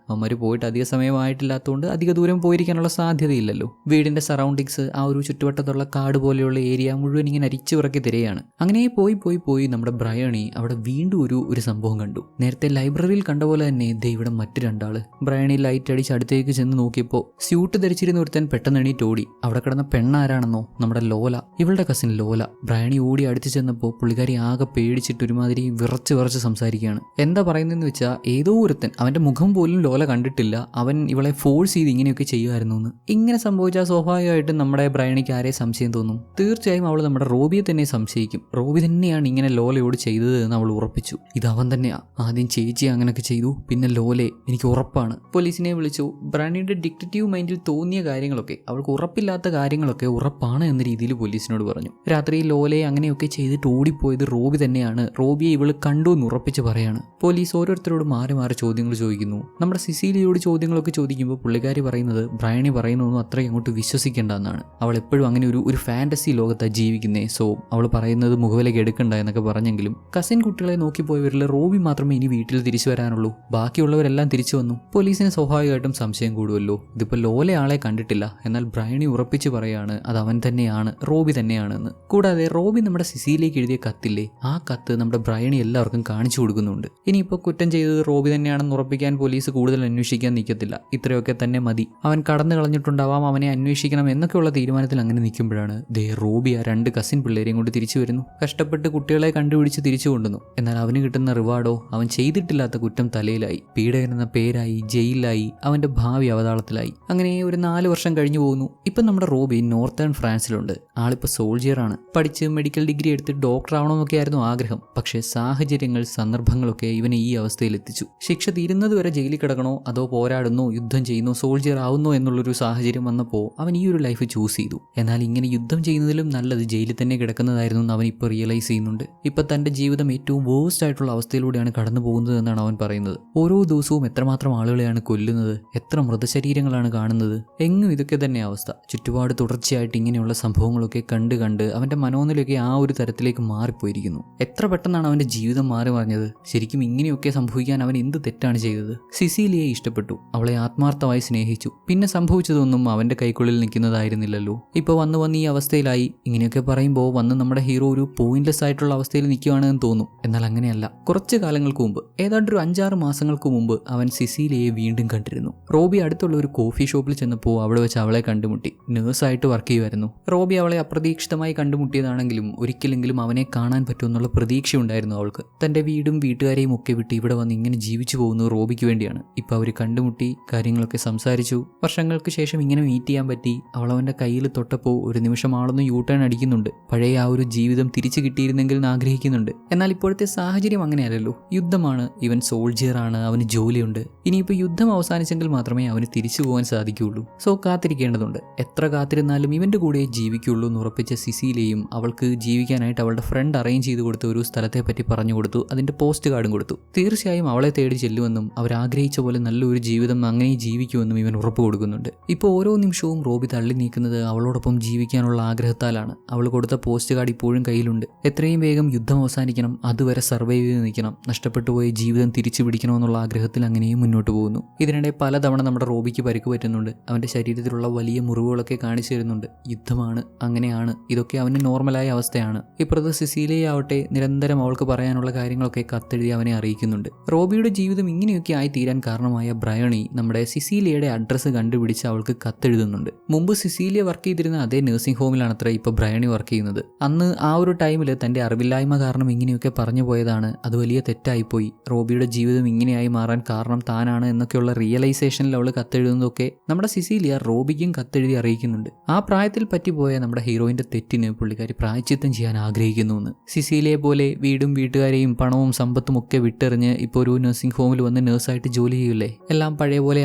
അവന്മാർ പോയിട്ട് അധിക സമയമായിട്ടില്ലാത്തതുകൊണ്ട് അധിക ദൂരം പോയിരിക്കാനുള്ള സാധ്യതയില്ലല്ലോ. വീടിന്റെ സറൗണ്ടിങ്സ്, ആ ഒരു ചുറ്റുവട്ടത്തുള്ള കാട് പോലെയുള്ള ഏരിയ മുഴുവൻ ഇങ്ങനെ അരിച്ചു പിറക്കി തിരയാണ്. അങ്ങനെ പോയി നമ്മുടെ ബ്രയണി അവിടെ വീണ്ടും ഒരു സംഭവം കണ്ടു. നേരത്തെ ലൈബ്രറിയിൽ കണ്ട പോലെ തന്നെ ഇവിടെ മറ്റു രണ്ടാള്. ബ്രയണി ലൈറ്റ് അടിച്ച് അടുത്തേക്ക് ചെന്ന് നോക്കിയപ്പോൾ സ്യൂട്ട് ധരിച്ചിരുന്ന ഒരുത്തൻ പെട്ടെന്ന് എണീറ്റ് ഓടി. അവിടെ കിടന്ന പെണ്ണാരാണെന്നോ, നമ്മുടെ ലോല, ഇവളുടെ കസിൻ ലോല. ബ്രയണി ഓടി അടുത്ത് ചെന്നപ്പോൾ പുള്ളിക്കാരി ആകെ പേടിച്ചിട്ട് ഒരുമാതിരി വിറച്ച് സംസാരിക്കുകയാണ്. എന്താ പറയുന്നതെന്ന് വെച്ചാൽ ഏതോ ഒരുത്തൻ, അവന്റെ മുഖം പോലും ലോല കണ്ടിട്ടില്ല, അവൻ ഇവളെ ഫോഴ്സ് ചെയ്ത് ഇങ്ങനെയൊക്കെ ചെയ്യുമായിരുന്നു എന്ന്. ഇങ്ങനെ സംഭവിച്ചാൽ സ്വാഭാവികമായിട്ടും നമ്മുടെ ബ്രയണിക്ക് ആരെ സംശയം തോന്നും? തീർച്ചയായും അവൾ നമ്മുടെ റോബിയെ തന്നെ സംശയിക്കും. റോബി തന്നെയാണ് ഇങ്ങനെ ലോലയോട് ചെയ്തത് എന്ന് അവൾ ഉറപ്പിച്ചു. ഇത് അവൻ തന്നെയാ. ആദ്യം ചേച്ചി അങ്ങനെയൊക്കെ ചെയ്തു, പിന്നെ ലോലെ, എനിക്ക് ഉറപ്പാണ്. പോലീസിനെ വിളിച്ചു. ബ്രയണിയുടെ ഡിറ്റക്റ്റീവ് മൈൻഡിൽ തോന്നിയ കാര്യങ്ങളൊക്കെ, അവൾക്ക് ഉറപ്പില്ലാത്ത കാര്യങ്ങളൊക്കെ ഉറപ്പാണ് എന്ന രീതിയിൽ പോലീസിനോട് പറഞ്ഞു. രാത്രി ലോലയെ അങ്ങനെയൊക്കെ ചെയ്തിട്ട് ഓടിപ്പോയത് റോബി തന്നെയാണ്. റോബിയെ ഇവള് കണ്ടു എന്ന് ഉറപ്പിച്ച് പറയാണ്. പോലീസ് ഓരോരുത്തരോട് മാറി ചോദ്യങ്ങൾ ചോദിക്കുന്നു. നമ്മുടെ സിസീലിയോട് ചോദ്യങ്ങളൊക്കെ ചോദിക്കുമ്പോൾ പുള്ളിക്കാരി പറയുന്നത് ബ്രയണി പറയുന്നതൊന്നും അത്രയും അങ്ങോട്ട് വിശ്വസിക്കേണ്ട എന്നാണ്. അവൾ എപ്പോഴും അങ്ങനെ ഒരു ഫാന്റസി ലോകത്താണ് ജീവിക്കുന്നേ. സോ അവൾ പറയുന്നത് മുഖവിലേക്ക് എടുക്കണ്ട എന്നൊക്കെ പറഞ്ഞെങ്കിലും കസിൻ കുട്ടികളെ നോക്കിപ്പോയവരിൽ റോബി മാത്രമേ ഇനി വീട്ടിൽ തിരിച്ചു വരാനുള്ളൂ. ബാക്കിയുള്ളവരെല്ലാം തിരിച്ചു വന്നു. പോലീസിന് സ്വാഭാവികമായിട്ടും സംശയം കൂടുമല്ലോ. ഇതിപ്പോൾ ലോല ആളെ കണ്ടിട്ടില്ല, എന്നാൽ ബ്രയണി ഉറപ്പിച്ച് പറയാണ് അത് അവൻ തന്നെയാണ്, റോബി തന്നെയാണെന്ന്. കൂടാതെ റോബി നമ്മുടെ സിസിയിലേക്ക് എഴുതിയ കത്തില്ലേ, ആ കത്ത് നമ്മുടെ ബ്രയണി എല്ലാവർക്കും കാണിച്ചു കൊടുക്കുന്നുണ്ട്. ഇനിയിപ്പോൾ കുറ്റം ചെയ്തത് റോബി തന്നെയാണെന്ന് ഉറപ്പിക്കാൻ പോലീസ് കൂടുതൽ അന്വേഷിക്കാൻ നിൽക്കത്തില്ല. ഇത്രയൊക്കെ തന്നെ മതി, അവൻ കടന്നു കളഞ്ഞിട്ടുണ്ടാവാം, അവനെ അന്വേഷിക്കണം എന്നൊക്കെയുള്ള തീരുമാനത്തിൽ അങ്ങനെ നിൽക്കുമ്പോഴാണ് റോബി ആ 2 കസിൻ പിള്ളേരെയും കൊണ്ട് തിരിച്ചു വരുന്നു. കഷ്ടപ്പെട്ട് കുട്ടികളെ കണ്ടുപിടിച്ച് തിരിച്ചു കൊണ്ടുവന്നു. എന്നാൽ അവന് കിട്ടുന്ന റിവാർഡോ, അവൻ ചെയ്തിട്ടില്ലാത്ത കുറ്റം തലയിലായി, പീഡകൻ എന്ന പേരായി, ജയിലിലായി, അവന്റെ ഭാവി അവതാളത്തിലായി. അങ്ങനെ ഒരു 4 വർഷം കഴിഞ്ഞു പോകുന്നു. ഇപ്പം നമ്മുടെ റോബി നോർത്തേൺ ഫ്രാൻസിലുണ്ട്. ആളിപ്പോൾ സോൾജിയറാണ്. പഠിച്ച് മെഡിക്കൽ ഡിഗ്രി എടുത്ത് ഡോക്ടർ ആവണമെന്നൊക്കെ ആയിരുന്നു ആഗ്രഹം. പക്ഷേ സാഹചര്യങ്ങൾ, സന്ദർഭങ്ങളൊക്കെ ഇവനെ ഈ അവസ്ഥയിൽ എത്തിച്ചു. ശിക്ഷ തീരുന്നത് വരെ ജയിലിൽ കിടക്കണോ അതോ പോരാടുന്നോ, യുദ്ധം ചെയ്യുന്നോ, സോൾജിയർ ആവുന്നോ എന്നുള്ളൊരു സാഹചര്യം വന്നപ്പോൾ അവൻ ഈ ഒരു ലൈഫ് ചൂസ് ചെയ്തു. എന്നാൽ ഇങ്ങനെ യുദ്ധം ചെയ്യുന്നതിലും നല്ലത് ജയിലിൽ തന്നെ കിടക്കുന്നതായിരുന്നു എന്ന് അവൻ ഇപ്പോൾ റിയലൈസ് ചെയ്യുന്നുണ്ട്. ഇപ്പം തൻ്റെ ജീവിതം ഏറ്റവും വേഴ്സ്റ്റ് ആയിട്ടുള്ള അവസ്ഥയിലൂടെയാണ് കടന്നു പോകുന്നത് എന്നാണ് അവൻ പറയുന്നത്. ഓരോ ദിവസവും എത്രമാത്രം ആളുകളെയാണ് കൊല്ലുന്നത്, എത്ര മൃതശരീരങ്ങളാണ് കാണുന്നത്, എങ്ങും ഇതൊക്കെ തന്നെ അവസ്ഥ. ചുറ്റുപാട് തുടർച്ചയായിട്ട് ഇങ്ങനെയുള്ള സംഭവങ്ങളൊക്കെ കണ്ട് അവൻ്റെ മനോനിലയൊക്കെ ആ ഒരു തരത്തിലേക്ക് മാറിപ്പോയിരിക്കുന്നു. എത്ര പെട്ടെന്നാണ് അവൻ്റെ ജീവിതം മാറി മറിഞ്ഞത്. ശരിക്കും ഇങ്ങനെയൊക്കെ സംഭവിക്കാൻ അവൻ എന്ത് തെറ്റാണ് ചെയ്തത്? സിസിലിയെ ഇഷ്ടപ്പെട്ടു, അവളെ ആത്മാർത്ഥമായി സ്നേഹിച്ചു. പിന്നെ സംഭവിച്ചതൊന്നും അവൻ്റെ കൈക്കുള്ളിൽ നിൽക്കുന്നതായിരുന്നില്ലല്ലോ. ഇപ്പോൾ വന്ന് ഈ അവസ്ഥയിലായി. ഇങ്ങനെയൊക്കെ പറയുമ്പോൾ വന്ന് നമ്മുടെ ഹീറോ ഒരു പോയിന്റ്ലെസ് ആയിട്ടുള്ള അവസ്ഥയിൽ നിൽക്കുകയാണെന്ന് തോന്നും. എന്നാൽ അങ്ങനെയല്ല. കുറച്ച് കാലങ്ങൾക്ക് മുമ്പ്, ഏതാണ്ട് ഒരു 5-6 മാസങ്ങൾക്ക് മുമ്പ് അവൻ സിസിലിയെ വീണ്ടും കണ്ടിരുന്നു. റോബി അടുത്തുള്ള ഒരു കോഫി ഷോപ്പിൽ ചെന്നപ്പോൾ അവിടെ വെച്ച് അവളെ കണ്ടുമുട്ടി. നേഴ്സായിട്ട് വർക്ക് ചെയ്യുമായിരുന്നു. റോബി അവളെ അപ്രതീക്ഷിതമായി കണ്ടുമുട്ടിയതാണെങ്കിലും ഒരിക്കലെങ്കിലും അവനെ കാണാൻ പറ്റുമെന്നുള്ള പ്രതീക്ഷയുണ്ടായിരുന്നു അവൾക്ക്. തൻ്റെ വീടും വീട്ടുകാരെയും ഒക്കെ വിട്ട് ഇവിടെ വന്ന് ഇങ്ങനെ ജീവിച്ചു പോകുന്നത് റോബിക്ക് വേണ്ടിയാണ്. ഇപ്പോൾ അവർ കണ്ടുമുട്ടി, കാര്യങ്ങളൊക്കെ സംസാരിച്ചു. വർഷങ്ങൾക്ക് ശേഷം ഇങ്ങനെ മീറ്റ് ചെയ്യാൻ പറ്റി. അവളവൻ്റെ കയ്യിൽ തൊട്ടപ്പോൾ ഒരു നിമിഷം ആളൊന്ന് യൂട്ടേൺ അടിക്കുന്നുണ്ട്. പഴയ ആ ഒരു ജീവിതം തിരിച്ചു കിട്ടിയിരുന്നെങ്കിൽ എന്ന് ആഗ്രഹിക്കുന്നുണ്ട്. എന്നാൽ ഇപ്പോഴത്തെ സാഹചര്യം അങ്ങനെയല്ലല്ലോ. യുദ്ധമാണ്, ഇവൻ സോൾജിയറാണ്, അവന് ജോലിയുണ്ട്. ഇനിയിപ്പോൾ യുദ്ധം അവസാനിച്ചെങ്കിൽ മാത്രമേ അവന് തിരിച്ചു പോകാൻ സാധിക്കുകയുള്ളൂ. സോ കാത്തിരിക്കേണ്ടതുണ്ട്. എത്ര കാത്തിരുന്നാലും ഇവൻ്റെ കൂടെ ജീവിക്കുള്ളൂ എന്ന് ഉറപ്പിച്ച സിസിയിലെയും അവൾക്ക് ജീവിക്കാനായിട്ട് അവളുടെ ഫ്രണ്ട് അറേഞ്ച് ചെയ്ത് കൊടുത്ത ഒരു സ്ഥലത്തെ പറ്റി പറഞ്ഞു കൊടുത്തു. അതിൻ്റെ പോസ്റ്റ് കാർഡും കൊടുത്തു. തീർച്ചയായും അവളെ തേടി ചെല്ലുമെന്നും അവരാഗ്രഹിച്ച പോലെ നല്ലൊരു ജീവിതം അങ്ങനെ ജീവിക്കുമെന്നും ഇവൻ ഉറപ്പ് കൊടുക്കുന്നുണ്ട്. ഇപ്പോൾ ഓരോ നിമിഷവും റോബി തള്ളി നീക്കുന്നത് അവളോടൊപ്പം ജീവിക്കാനുള്ള ആഗ്രഹത്താലാണ്. അവൾ കൊടുത്ത പോസ്റ്റ് കാർഡ് ഇപ്പോഴും കയ്യിലുണ്ട്. എത്രയും വേഗം യുദ്ധം അവസാനിക്കണം, അതുവരെ സർവൈവ് ചെയ്ത് നിൽക്കണം, നഷ്ടപ്പെട്ടു പോയ ജീവിതം തിരിച്ചു പിടിക്കണമെന്നുള്ള ആഗ്രഹത്തിൽ അങ്ങനെയും മുന്നോട്ട് പോകുന്നു. ഇതിനിടെ പലതവണ നമ്മുടെ റോബിക്ക് പരിക്ക് പറ്റുന്നുണ്ട്. അവൻ്റെ ശരീരത്തിലുള്ള വലിയ മുറിവുകളൊക്കെ കാണിച്ചു തരുന്നുണ്ട്. യുദ്ധമാണ്, അങ്ങനെയാണ്, ഇതൊക്കെ അവന് നോർമലായ അവസ്ഥയാണ്. ഇപ്പുറത്ത് സിസിലിയ ആവട്ടെ നിരന്തരം അവൾക്ക് പറയാനുള്ള കാര്യങ്ങളൊക്കെ കത്തെഴുതി അവനെ അറിയിക്കുന്നുണ്ട്. റോബിയുടെ ജീവിതം ഇങ്ങനെയൊക്കെ ആയി തീരാൻ കാരണമായ ബ്രയണി നമ്മുടെ സിസിലിയയുടെ അഡ്രസ്സ് കണ്ടുപിടിച്ച് അവൾക്ക് കത്തെഴുതുന്നുണ്ട്. മുമ്പ് സിസിലിയ വർക്ക് ചെയ്തിരുന്ന അതേ നഴ്സിംഗ് ഹോമിലാണ് അത്ര ഇപ്പോൾ ബ്രയണി വർക്ക് ചെയ്യുന്നത്. അന്ന് ആ ഒരു ടൈമിൽ തൻ്റെ അറിവില്ലായ്മ കാരണം ഇങ്ങനെയൊക്കെ പറഞ്ഞു പോയതാണ്. അത് വലിയ തെറ്റായിപ്പോയി. റോബിയുടെ ജീവിതം ഇങ്ങനെയായി മാറാൻ കാരണം താനാണ് എന്നൊക്കെയുള്ള റിയലൈസേഷനിൽ അവൾ കത്തെഴുതുന്നതൊക്കെ നമ്മുടെ സിസിലിയ റോബിക്കും കത്തെഴുതി അറിയിക്കുന്നുണ്ട്. ആ പ്രായത്തിൽ പറ്റിപ്പോയ നമ്മുടെ ഹീറോയിൻ്റെ തെറ്റിന് പുള്ളിക്കാരി പ്രായശ്ചിത്തം ചെയ്യാൻ ആഗ്രഹിക്കുന്നുവെന്ന്. സിസിലിയെ പോലെ വീടും വീട്ടുകാരെയും പണവും സമ്പത്തും ഒക്കെ വിട്ടെറിഞ്ഞ് ഇപ്പോൾ ഒരു നഴ്സിംഗ് ഹോമിൽ വന്ന് നേഴ്സായിട്ട് ജോലി ചെയ്യില്ലേ, എല്ലാം പഴയ പോലെ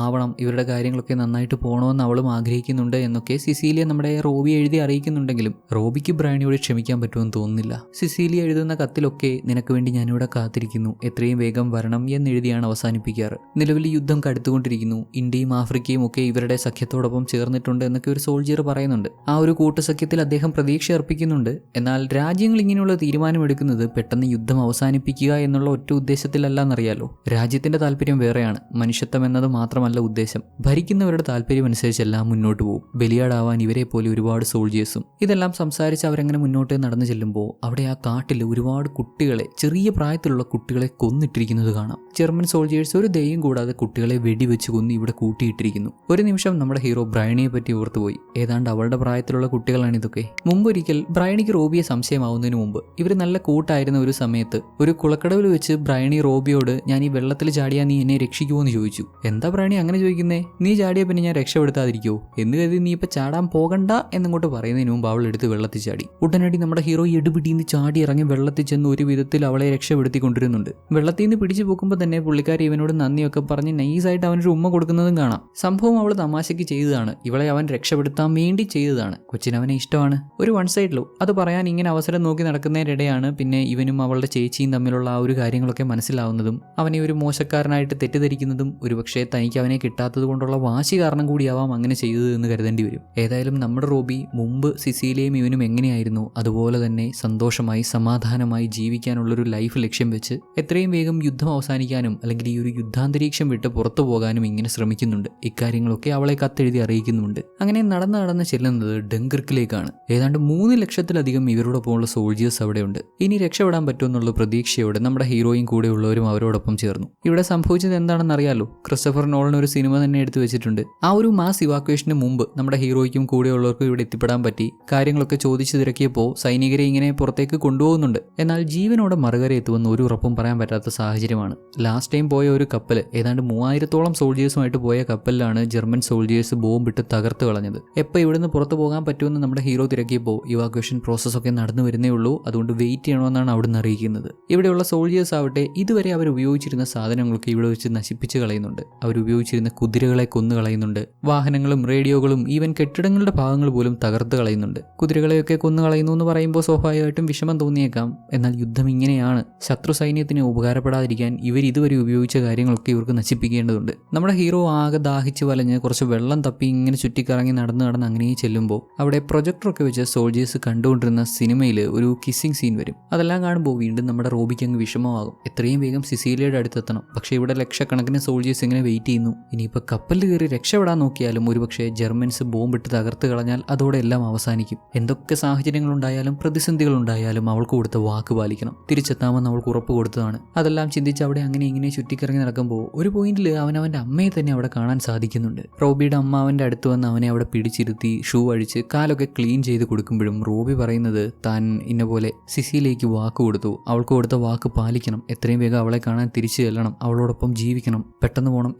ആവണം, ഇവരുടെ കാര്യങ്ങളൊക്കെ നന്നായിട്ട് പോകണമെന്ന് അവളും ആഗ്രഹിക്കുന്നുണ്ട് എന്നൊക്കെ സിസിലിയ നമ്മുടെ റോബി എഴുതി അറിയിക്കുന്നുണ്ടെങ്കിലും റോബിക്ക് ബ്രയണിയോട് ക്ഷമിക്കാൻ പറ്റുമെന്ന് തോന്നുന്നില്ല. സിസിലിയ എഴുതുന്ന കത്തിലൊക്കെ നിനക്ക് വേണ്ടി ഞാനിവിടെ കാത്തിരിക്കുന്നു, എത്രയും വേഗം വരണം എന്നെഴുതിയാണ് അവസാനിപ്പിക്കാറ്. നിലവിൽ യുദ്ധം കടുത്തുകൊണ്ടിരിക്കുന്നു. ഇന്ത്യയും ആഫ്രിക്കയും ഒക്കെ ഇവരുടെ സഖ്യത്തോടൊപ്പം ചേർന്നിട്ടുണ്ട് എന്നൊക്കെ ഒരു സോൾജിയർ പറയുന്നുണ്ട്. ആ ഒരു കൂട്ടുസഖ്യത്തിൽ അദ്ദേഹം പ്രതീക്ഷ അർപ്പിക്കുന്നുണ്ട്. എന്നാൽ രാജ്യങ്ങൾ ഇങ്ങനെയുള്ള തീരുമാനമെടുക്കുന്നത് പെട്ടെന്ന് യുദ്ധം അവസാനിപ്പിക്കുക എന്നുള്ള ഒറ്റ ഉദ്ദേശത്തിലല്ലെന്നറിയാലോ. രാജ്യത്തിന്റെ താല്പര്യം വേറെയാണ്. മനുഷ്യത്വം എന്നത് മാത്രമല്ല ഉദ്ദേശം. ഭരിക്കുന്നവരുടെ താല്പര്യം അനുസരിച്ചെല്ലാം മുന്നോട്ട് പോകും. ബലിയാടാവാൻ ഇവരെ പോലെ ഒരുപാട് സോൾജിയേഴ്സും. ഇതെല്ലാം സംസാരിച്ച് അവരങ്ങനെ മുന്നോട്ട് നടന്നു ചെല്ലുമ്പോൾ അവിടെ ആ കാട്ടിൽ ഒരുപാട് കുട്ടികളെ, ചെറിയ പ്രായത്തിലുള്ള കുട്ടികളെ കൊന്നിട്ടിരിക്കുന്നത് കാണാം. ജർമ്മൻ സോൾജിയേഴ്സ് ഒരു ദയം കൂടാതെ കുട്ടികളെ വെടിവെച്ച് കൊന്ന് ഇവിടെ കൂട്ടിയിട്ടിരിക്കുന്നു. ഒരു നിമിഷം നമ്മുടെ ഹീറോ ബ്രയണിയെ പറ്റി ഓർത്തുപോയി. ഏതാണ്ട് അവളുടെ പ്രായത്തിലുള്ള കുട്ടികളാണ് ഇതൊക്കെ. മുമ്പൊരിക്കൽ ബ്രയണിക്ക് റോബിയെ സംശയമാവുന്നതിന് മുമ്പ് ഇവർ നല്ല കൂട്ടായിരുന്ന ഒരു സമയത്ത് ഒരു കുളക്കടവിൽ വെച്ച് ബ്രയണി റോബിയോട് ഞാൻ ഈ വെള്ളത്തിൽ ചാടിയാൽ നീ എന്നെ രക്ഷിക്കുമോ എന്ന് ചോദിച്ചു. എന്താ ബ്രയണി അങ്ങനെ ചോദിക്കുന്നേ? നീ ചാടിയാ പിന്നെ ഞാൻ രക്ഷപ്പെടുത്താതിരിക്കോ എന്ന് കരുതി നീ ഇപ്പൊ ചാടാൻ പോകണ്ട എന്നങ്ങോട്ട് പറയുന്നതിന് മുമ്പ് അവൾ എടുത്ത് വെള്ളത്തിൽ ചാടി. ഉടനടി നമ്മുടെ ഹീറോ എടുപിടിന്ന് ചാടി ഇറങ്ങി വെള്ളത്തിൽ ചെന്ന് ഒരു വിധത്തിൽ അവളെ രക്ഷപ്പെടുത്തിക്കൊണ്ടിരുന്നുണ്ട്. വെള്ളത്തിൽ നിന്ന് പിടിച്ചു പോക്കുമ്പോൾ തന്നെ പുള്ളിക്കാരി ഇവനോട് നന്ദിയൊക്കെ പറഞ്ഞ് നൈസായിട്ട് അവനൊരു ഉമ്മ കൊടുക്കുന്നതും കാണാം. സംഭവം അവൾ തമാശയ്ക്ക് ചെയ്തതാണ്. ഇവളെ അവൻ രക്ഷപ്പെടുത്താൻ വേണ്ടി ചെയ്തതാണ്. കൊച്ചിന് അവനെ ഇഷ്ടമാണ്. ഒരു വൺ സൈഡിലോ അത് പറയാൻ ഇങ്ങനെ അവസരം നോക്കി നടക്കുന്നതിനിടെയാണ് പിന്നെ ഇവനും അവളുടെ ചേച്ചിയും തമ്മിലുള്ള ആ ഒരു കാര്യങ്ങളൊക്കെ മനസ്സിലാവുന്നതും അവനെ ഒരു മോശക്കാരനായിട്ട് തെറ്റിദ്ധരിക്കുന്നതും ഒരുപക്ഷെ തനിക്ക് അവനെ കിട്ടാത്തത് കൊണ്ടുള്ള വാശി കാരണം കൂടിയാവാം അങ്ങനെ ചെയ്തത് എന്ന് കരുതേണ്ടി വരും. ഏതായാലും നമ്മുടെ റോബി മുമ്പ് സിസിലിയും ഇവനും എങ്ങനെയായിരുന്നു അതുപോലെ തന്നെ സന്തോഷമായി സമാധാനമായി ജീവിക്കാനുള്ളൊരു ലൈഫ് ലക്ഷ്യം വെച്ച് എത്രയും വേഗം യുദ്ധം അവസാനിക്കാനും അല്ലെങ്കിൽ ഈ ഒരു യുദ്ധാന്തരീക്ഷം വിട്ട് പുറത്തു പോകാനും ഇങ്ങനെ ശ്രമിക്കുന്നുണ്ട്. ഇക്കാര്യങ്ങളൊക്കെ അവളെ കത്തെഴുതി അറിയിക്കുന്നുണ്ട്. അങ്ങനെ നടന്ന് ചെല്ലുന്നത് ഡങ്കർക്കിലേക്കാണ്. ഏതാണ്ട് 3 ലക്ഷത്തിലധികം ഇവരോടൊപ്പമുള്ള സോൾജിയേഴ്സ് അവിടെയുണ്ട്. ഇനി രക്ഷപ്പെടാൻ പറ്റുമെന്നുള്ള പ്രതീക്ഷയോടെ നമ്മുടെ ഹീറോയും കൂടെയുള്ളവരും അവരോടൊപ്പം ചേർന്നു. ഇവിടെ സംഭവിച്ചത് എന്താണെന്ന് അറിയാലോ. ക്രിസ്റ്റഫർ നോളൻ ഒരു സിനിമ തന്നെ എടുത്തു വെച്ചിട്ടുണ്ട്. ആ ഒരു മാസ് ഇവാക്വേഷന് മുമ്പ് നമ്മുടെ ഹീറോയ്ക്കും കൂടെയുള്ളവർക്കും ഇവിടെ എത്തിപ്പെടാൻ പറ്റി. കാര്യങ്ങളൊക്കെ ചോദിച്ചു തിരക്കിയപ്പോൾ സൈനികരെ ഇങ്ങനെ പുറത്തേക്ക് കൊണ്ടുപോകുന്നുണ്ട്. എന്നാൽ ജീവനോടെ മറുകര എത്തുമെന്ന് ഒരു ഉറപ്പും പറയാൻ പറ്റാത്ത സാഹചര്യമാണ്. ലാസ്റ്റ് ടൈം പോയ ഒരു കപ്പൽ, ഏതാണ്ട് 3000-ഓളം സോൾജിയേഴ്സുമായിട്ട് പോയ കപ്പലിലാണ് ജർമ്മൻ സോൾജിയേഴ്സ് ബോംബിട്ട് തകർത്ത് കളഞ്ഞത്. എപ്പോൾ ഇവിടുന്ന് പുറത്തു പോകാൻ പറ്റുമെന്ന് നമ്മുടെ ഹീറോ തിരക്കിയപ്പോൾ ഇവാക്വേഷൻ പ്രോസസ്സൊക്കെ നടന്നു വരുന്നേ ഉള്ളൂ, അതുകൊണ്ട് വെയിറ്റ് ചെയ്യണമെന്നാണ് അവിടുന്ന് അറിയിക്കുന്നത്. ഇവിടെയുള്ള സോൾജിയേഴ്സ് ആവട്ടെ ഇതുവരെ അവർ ഉപയോഗിച്ചിരുന്ന സാധനങ്ങളൊക്കെ ഇവിടെ വെച്ച് നശിപ്പിച്ച് കളയുന്നുണ്ട്. അവരുപയോഗിച്ചിരുന്ന കുതിരകളെ കൊന്നു കളയുന്നുണ്ട്. വാഹനങ്ങളും റേഡിയോകളും ഈവൻ കെട്ടിടങ്ങളുടെ ഭാഗങ്ങൾ പോലും തകർത്ത് കളയുന്നുണ്ട്. കുതിരകളെയൊക്കെ കൊന്നു കളയുന്നു എന്ന് പറയുമ്പോൾ സ്വാഭാവികമായിട്ടും വിഷമം തോന്നിയേക്കാം. എന്നാൽ യുദ്ധം ഇങ്ങനെയാണ്. ശത്രു സൈന്യത്തിന് ഉപകാരപ്പെടാതിരിക്കാൻ ഇവർ ഇതുവരെ ഉപയോഗിച്ച കാര്യങ്ങളൊക്കെ ഇവർക്ക് നശിപ്പിക്കേണ്ടതുണ്ട്. നമ്മുടെ ഹീറോ ആകെ ദാഹിച്ച് വലഞ്ഞ് കുറച്ച് വെള്ളം തപ്പി ഇങ്ങനെ ചുറ്റിക്കറങ്ങി നടന്ന് അങ്ങനെ ചെല്ലുമ്പോൾ അവിടെ പ്രൊജക്ടറൊക്കെ വെച്ച് സോൾജിയേഴ്സ് കണ്ടുകൊണ്ടിരുന്ന സിനിമയിൽ ഒരു കിസ്സിംഗ് സീൻ വരും. അതെല്ലാം കാണുമ്പോൾ വീണ്ടും നമ്മുടെ റോബിക്ക് അങ്ങ് വിഷമമാകും. എത്രയും വേഗം സിസിലിയുടെ അടുത്തെത്തണം. പക്ഷേ ഇവിടെ ലക്ഷക്കണക്കിന് സോൾജിയേഴ്സ് ഇങ്ങനെ വെയിറ്റ് ചെയ്യുന്നു. ഇനിയിപ്പോൾ കപ്പലിൽ കയറി രക്ഷപ്പെടാൻ നോക്കിയാലും ഒരുപക്ഷെ ജർമ്മൻസ് ബോംബിട്ട് തകർത്ത് കളഞ്ഞാൽ അതോടെ എല്ലാം അവസാനിക്കും. എന്തൊക്കെ സാഹചര്യങ്ങളുണ്ടായാലും പ്രതിസന്ധികളുണ്ടായാലും അവൾക്ക് കൊടുത്ത വാക്ക് പാലിക്കണം. തിരിച്ചെത്താമെന്ന് അവൾക്ക് ഉറപ്പ് കൊടുത്തതാണ്. അതെല്ലാം ചിന്തിച്ച് അവിടെ അങ്ങനെ ഇങ്ങനെ ചുറ്റിക്കറങ്ങി നടക്കുമ്പോൾ ഒരു പോയിന്റിൽ അവൻ്റെ അമ്മയെ തന്നെ അവിടെ കാണാൻ സാധിക്കുന്നുണ്ട്. റോബിയുടെ അമ്മ അവൻ്റെ അടുത്ത് വന്ന് അവനെ അവിടെ പിടിച്ചിരുത്തി ഷൂ അഴിച്ച് കാലൊക്കെ ക്ലീൻ ചെയ്ത് കൊടുക്കുമ്പോഴും റോബി പറയുന്നത് താൻ ഇന്ന പോലെ സിസിയിലേക്ക് വാക്ക് കൊടുത്തു. അവൾക്ക് കൊടുത്ത വാക്ക് പാലിക്കണം. എത്രയും വേഗം അവളെ കാണാൻ തിരിച്ചു ചെല്ലണം. അവളോടൊപ്പം ജീവിക്കണം. പെട്ടെന്ന് പോകണം.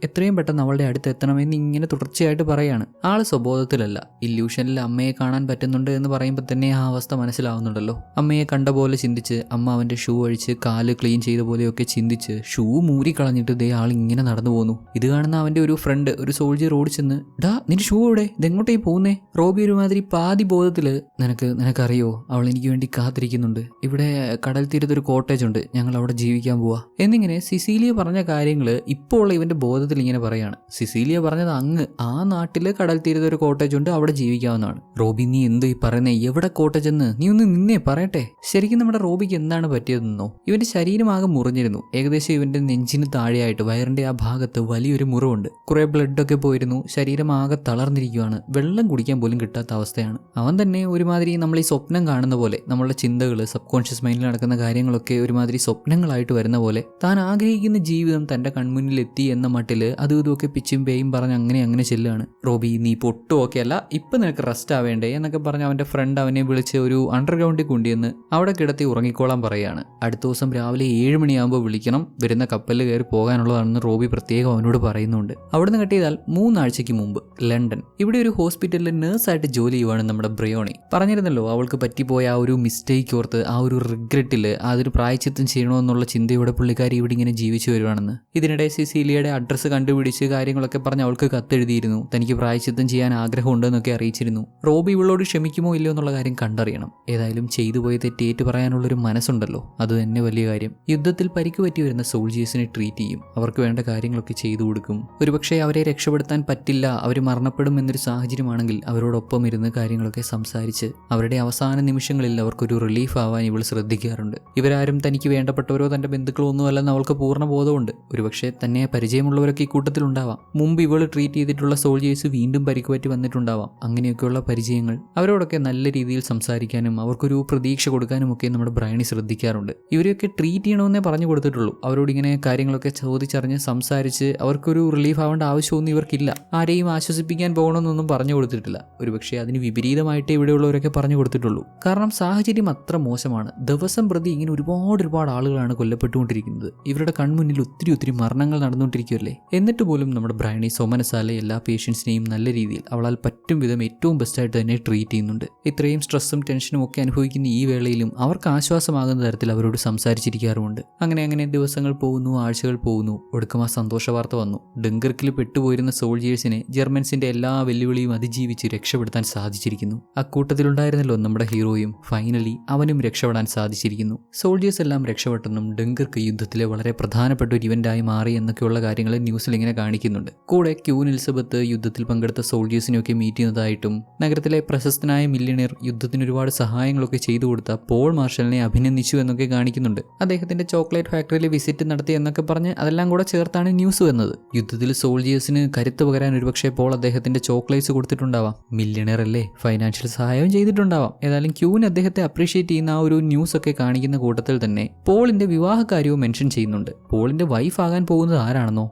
എത്രയും പെട്ടെന്ന് അവളുടെ അടുത്ത് എത്തണമെന്ന് ഇങ്ങനെ തുടർച്ചയായിട്ട് പറയാണ്. ആള് സ്വബോധത്തിലല്ല. ഇല്യൂഷനിൽ അമ്മയെ കാണാൻ പറ്റുന്നുണ്ട് എന്ന് പറയുമ്പോൾ തന്നെ ആ അവസ്ഥ മനസ്സിലാവുന്നുണ്ടല്ലോ. അമ്മയെ കണ്ട പോലെ ചിന്തിച്ച് അമ്മ അവൻ്റെ ഷൂ അഴിച്ച് കാല് ക്ലീൻ ചെയ്ത പോലെയൊക്കെ ചിന്തിച്ച് ഷൂ മൂരിക്കളഞ്ഞിട്ട് ദേ ആൾ ഇങ്ങനെ നടന്നു പോകുന്നു. ഇത് കാണുന്ന അവൻ്റെ ഒരു ഫ്രണ്ട്, ഒരു സോൾജിയർ ഓടിച്ചെന്ന് ഡാ നിന്റെ ഷൂ എവിടെ, ഇതെങ്ങോട്ടേ പോകുന്നേ? റോബി ഒരുമാതിരി പാതി ബോധത്തില് നിനക്കറിയോ അവൾ എനിക്ക് വേണ്ടി കാത്തിരിക്കുന്നുണ്ട്. ഇവിടെ കടൽ തീരത്തൊരു കോട്ടേജ് ഉണ്ട്, ഞങ്ങൾ അവിടെ ജീവിക്കാൻ പോവാ എന്നിങ്ങനെ സിസീലിയ പറഞ്ഞ കാര്യങ്ങൾ ഇപ്പോൾ ഉള്ള ഇവന്റെ ബോധത്തിൽ ഇങ്ങനെ പറയാണ്. സിസീലിയ പറഞ്ഞത് അങ്ങ് ആ നാട്ടില് കടൽ തീരത്തൊരു കോട്ടേജ് ഉണ്ട്, അവിടെ ജീവിക്കാവുന്നതാണ്. റോബി നീ എന്തോ ഈ പറയുന്നേ? എവിടെ കോട്ടേജ് എന്ന് നീ ഒന്ന് നിന്നേ പറയട്ടെ. ശരിക്കും നമ്മുടെ റോബിക്ക് എന്താണ് പറ്റിയതെന്നോ? ഇവന്റെ ശരീരമാകെ മുറിഞ്ഞിരുന്നു. ഏകദേശം ഇവന്റെ നെഞ്ചിന് താഴെയായിട്ട് വയറിന്റെ ആ ഭാഗത്ത് വലിയൊരു മുറിവുണ്ട്. കുറെ ബ്ലഡൊക്കെ പോയിരുന്നു. ശരീരം ആകെ തളർന്നിരിക്കുകയാണ്. വെള്ളം കുടിക്കാൻ പോലും കിട്ടാത്ത അവസ്ഥയാണ്. അവൻ തന്നെ ഒരുമാതിരി നമ്മൾ ഈ സ്വപ്നം കാണുന്ന പോലെ, നമ്മളുടെ ചിന്തകൾ, സബ് കോൺഷ്യസ് മൈൻഡിൽ നടക്കുന്ന കാര്യങ്ങളൊക്കെ ഒരുമാതിരി സ്വപ്നങ്ങളായിട്ട് വരുന്ന പോലെ താൻ ആഗ്രഹിക്കുന്ന ജീവിതം തന്റെ കൺമുന്നിൽ എത്തി എന്ന മട്ടിൽ അതും ഇതുമൊക്കെ പിച്ചും പേയും പറഞ്ഞ് അങ്ങനെ ചെല്ലുകയാണ്. റോബി നീ പൊട്ടും ഒക്കെ അല്ല, ഇപ്പം നിനക്ക് റെസ്റ്റ് ആവേണ്ടേ എന്നൊക്കെ പറഞ്ഞ് അവന്റെ ഫ്രണ്ട് അവനെ വിളിച്ച് ഒരു അണ്ടർഗ്രൗണ്ടിൽ കൊണ്ടുവന്ന് അവിടെ കിടത്തി ഉറങ്ങിക്കോളാൻ പറയുകയാണ്. അടുത്ത ദിവസം രാവിലെ 7 മണിയാകുമ്പോൾ വിളിക്കണം, വരുന്ന കപ്പലിൽ കയറി പോകാനുള്ളതാണെന്ന് റോബി പ്രത്യേകം അവനോട് പറയുന്നുണ്ട്. അവിടുന്ന് കട്ടിയതാൽ 3 ആഴ്ചയ്ക്ക് മുമ്പ് ലണ്ടൻ ഇവിടെ ഒരു ഹോസ്പിറ്റലിൽ നേഴ്സായിട്ട് ജോലി ചെയ്യുവാണ് നമ്മുടെ ബ്രയോണി. പറഞ്ഞിരുന്നല്ലോ അവൾക്ക് പറ്റിപ്പോയ ആ ഒരു മിസ്റ്റേക്ക് ഓർത്ത് ആ ഒരു റിഗ്രറ്റിൽ അതൊരു പ്രായച്ചിത്തം ചെയ്യണമെന്നുള്ള ചിന്തയോടെ പുള്ളിക്കാരി ഇവിടെ ഇങ്ങനെ ജീവിച്ചു വരുവാണെന്ന്. ഇതിനിടെ സിസീലിയയുടെ അഡ്രസ്സ് കണ്ടുപിടിച്ച് കാര്യങ്ങളൊക്കെ പറഞ്ഞ് അവൾക്ക് കത്തെഴുതിയിരുന്നു. തനിക്ക് പ്രായച്ചിത്തം ചെയ്യാൻ ആഗ്രഹമുണ്ടെന്നൊക്കെ അറിയിച്ചിരുന്നു. റോബി ഇവളോട് ക്ഷമിക്കുമോ ഇല്ലയോ എന്നുള്ള കാര്യം കണ്ടറിയണം. ഏതായാലും ചെയ്തു പോയ തെറ്റേറ്റ് പറയാനുള്ളൊരു മനസ്സുണ്ടല്ലോ, അത് തന്നെ വലിയ കാര്യം. യുദ്ധത്തിൽ പരിക്ക് പറ്റി വരുന്ന സോൾജിയേഴ്സിനെ ട്രീറ്റ് ചെയ്യും. അവർക്ക് വേണ്ട കാര്യങ്ങളൊക്കെ ചെയ്തു കൊടുക്കും. ഒരുപക്ഷെ അവരെ രക്ഷപ്പെടുത്താൻ പറ്റില്ല, അവർ മരണപ്പെടും എന്നൊരു സാഹചര്യമാണെങ്കിൽ അവരോടൊപ്പം ഇരുന്ന് കാര്യങ്ങളൊക്കെ സംസാരിക്കും. സംസാരിച്ച് അവരുടെ അവസാന നിമിഷങ്ങളിൽ അവർക്കൊരു റിലീഫ് ആവാൻ ഇവൾ ശ്രദ്ധിക്കാറുണ്ട്. ഇവരാരും തനിക്ക് വേണ്ടപ്പെട്ടവരോ തൻ്റെ ബന്ധുക്കളോ ഒന്നുമല്ലെന്ന് അവൾക്ക് പൂർണ്ണ ബോധമുണ്ട്. ഒരുപക്ഷെ തന്നെ പരിചയമുള്ളവരൊക്കെ ഈ കൂട്ടത്തിലുണ്ടാവാം. മുമ്പ് ഇവൾ ട്രീറ്റ് ചെയ്തിട്ടുള്ള സോൾജേഴ്സ് വീണ്ടും പരിക്കുപറ്റി വന്നിട്ടുണ്ടാവാം. അങ്ങനെയൊക്കെയുള്ള പരിചയങ്ങൾ. അവരോടൊക്കെ നല്ല രീതിയിൽ സംസാരിക്കാനും അവർക്കൊരു പ്രതീക്ഷ കൊടുക്കാനും ഒക്കെ നമ്മുടെ ബ്രയണി ശ്രദ്ധിക്കാറുണ്ട്. ഇവരെയൊക്കെ ട്രീറ്റ് ചെയ്യണമെന്നേ പറഞ്ഞു കൊടുത്തിട്ടുള്ളൂ. അവരോട് ഇങ്ങനെ കാര്യങ്ങളൊക്കെ ചോദിച്ചറിഞ്ഞ് സംസാരിച്ച് അവർക്കൊരു റിലീഫ് ആവേണ്ട ആവശ്യമൊന്നും ഇവർക്കില്ല. ആരെയും ആശ്വസിപ്പിക്കാൻ പോകണമെന്നൊന്നും പറഞ്ഞു കൊടുത്തിട്ടില്ല. ഒരുപക്ഷെ അതിന് വിപരീതമായിട്ടേ ഇവിടെയുള്ളവരൊക്കെ പറഞ്ഞു കൊടുത്തിട്ടുള്ളൂ. കാരണം സാഹചര്യം അത്ര മോശമാണ്. ദിവസം പ്രതി ഇങ്ങനെ ഒരുപാട് ആളുകളാണ് കൊല്ലപ്പെട്ടുകൊണ്ടിരിക്കുന്നത്. ഇവരുടെ കൺമുന്നിൽ ഒത്തിരി മരണങ്ങൾ നടന്നുകൊണ്ടിരിക്കുകയല്ലേ. എന്നിട്ട് പോലും നമ്മുടെ ബ്രയണി സോമനസാലെ എല്ലാ പേഷ്യൻസിനെയും നല്ല രീതിയിൽ അവളാൽ പറ്റും വിധം ഏറ്റവും ബെസ്റ്റായിട്ട് തന്നെ ട്രീറ്റ് ചെയ്യുന്നുണ്ട്. ഇത്രയും സ്ട്രെസ്സും ടെൻഷനും ഒക്കെ അനുഭവിക്കുന്ന ഈ വേളയിലും അവർക്ക് ആശ്വാസമാകുന്ന തരത്തിൽ അവരോട് സംസാരിച്ചിരിക്കാറുമുണ്ട്. അങ്ങനെ ദിവസങ്ങൾ പോകുന്നു, ആഴ്ചകൾ പോകുന്നു. ഒടുക്കം ആ സന്തോഷ വാർത്ത വന്നു. ഡങ്കർക്കിൽ പെട്ടുപോയിരുന്ന സോൾജിയേഴ്സിനെ ജർമ്മൻസിന്റെ എല്ലാ വെല്ലുവിളിയും അതിജീവിച്ച് രക്ഷപ്പെടുത്താൻ സാധിച്ചിരിക്കുന്നു. അക്കൂട്ടത്തിലുണ്ടായിരുന്നല്ലോ നമ്മുടെ ഹീറോയും. ഫൈനലി അവനും രക്ഷപ്പെടാൻ സാധിച്ചിരിക്കുന്നു. സോൾജിയേഴ്സ് എല്ലാം രക്ഷപ്പെട്ടെന്നും ഡങ്കർക്ക് യുദ്ധത്തിലെ വളരെ പ്രധാനപ്പെട്ട ഒരു ഇവന്റായി മാറി എന്നൊക്കെയുള്ള കാര്യങ്ങൾ ന്യൂസിൽ ഇങ്ങനെ കാണിക്കുന്നുണ്ട്. കൂടെ ക്യൂൻ എലിസബത്ത് യുദ്ധത്തിൽ പങ്കെടുത്ത സോൾജിയേഴ്സിനെയൊക്കെ മീറ്റ് ചെയ്യുന്നതായിട്ടും നഗരത്തിലെ പ്രശസ്തനായ മില്യണിയർ യുദ്ധത്തിന് ഒരുപാട് സഹായങ്ങളൊക്കെ ചെയ്തു കൊടുത്ത പോൾ മാർഷലിനെ അഭിനന്ദിച്ചു എന്നൊക്കെ കാണിക്കുന്നുണ്ട്. അദ്ദേഹത്തിന്റെ ചോക്ലേറ്റ് ഫാക്ടറിയിൽ വിസിറ്റ് നടത്തി എന്നൊക്കെ പറഞ്ഞ് അതെല്ലാം കൂടെ ചേർത്താണ് ന്യൂസ് വന്നത്. യുദ്ധത്തിൽ സോൾജിയേഴ്സിന് കരുത്ത് പകരാൻ ഒരുപക്ഷെ പോൾ അദ്ദേഹത്തിന്റെ ചോക്ലേറ്റ്സ് കൊടുത്തിട്ടുണ്ടാവാം. മില്യണിയർ അല്ലേ, ഫൈനാൻഷ്യൽ സഹായവും ചെയ്തിട്ടുണ്ടാവാം. ഏതായാലും ക്യൂൻ അദ്ദേഹത്തെ അപ്രീഷിയേറ്റ് ചെയ്യുന്ന ആ ഒരു ന്യൂസ് ഒക്കെ കാണിക്കുന്ന കൂട്ടത്തിൽ തന്നെ പോളിന്റെ വിവാഹകാര്യവും മെൻഷൻ ചെയ്യുന്നുണ്ട്. പോളിന്റെ വൈഫ് ആകാൻ പോകുന്നത് ആരാണെന്നോ?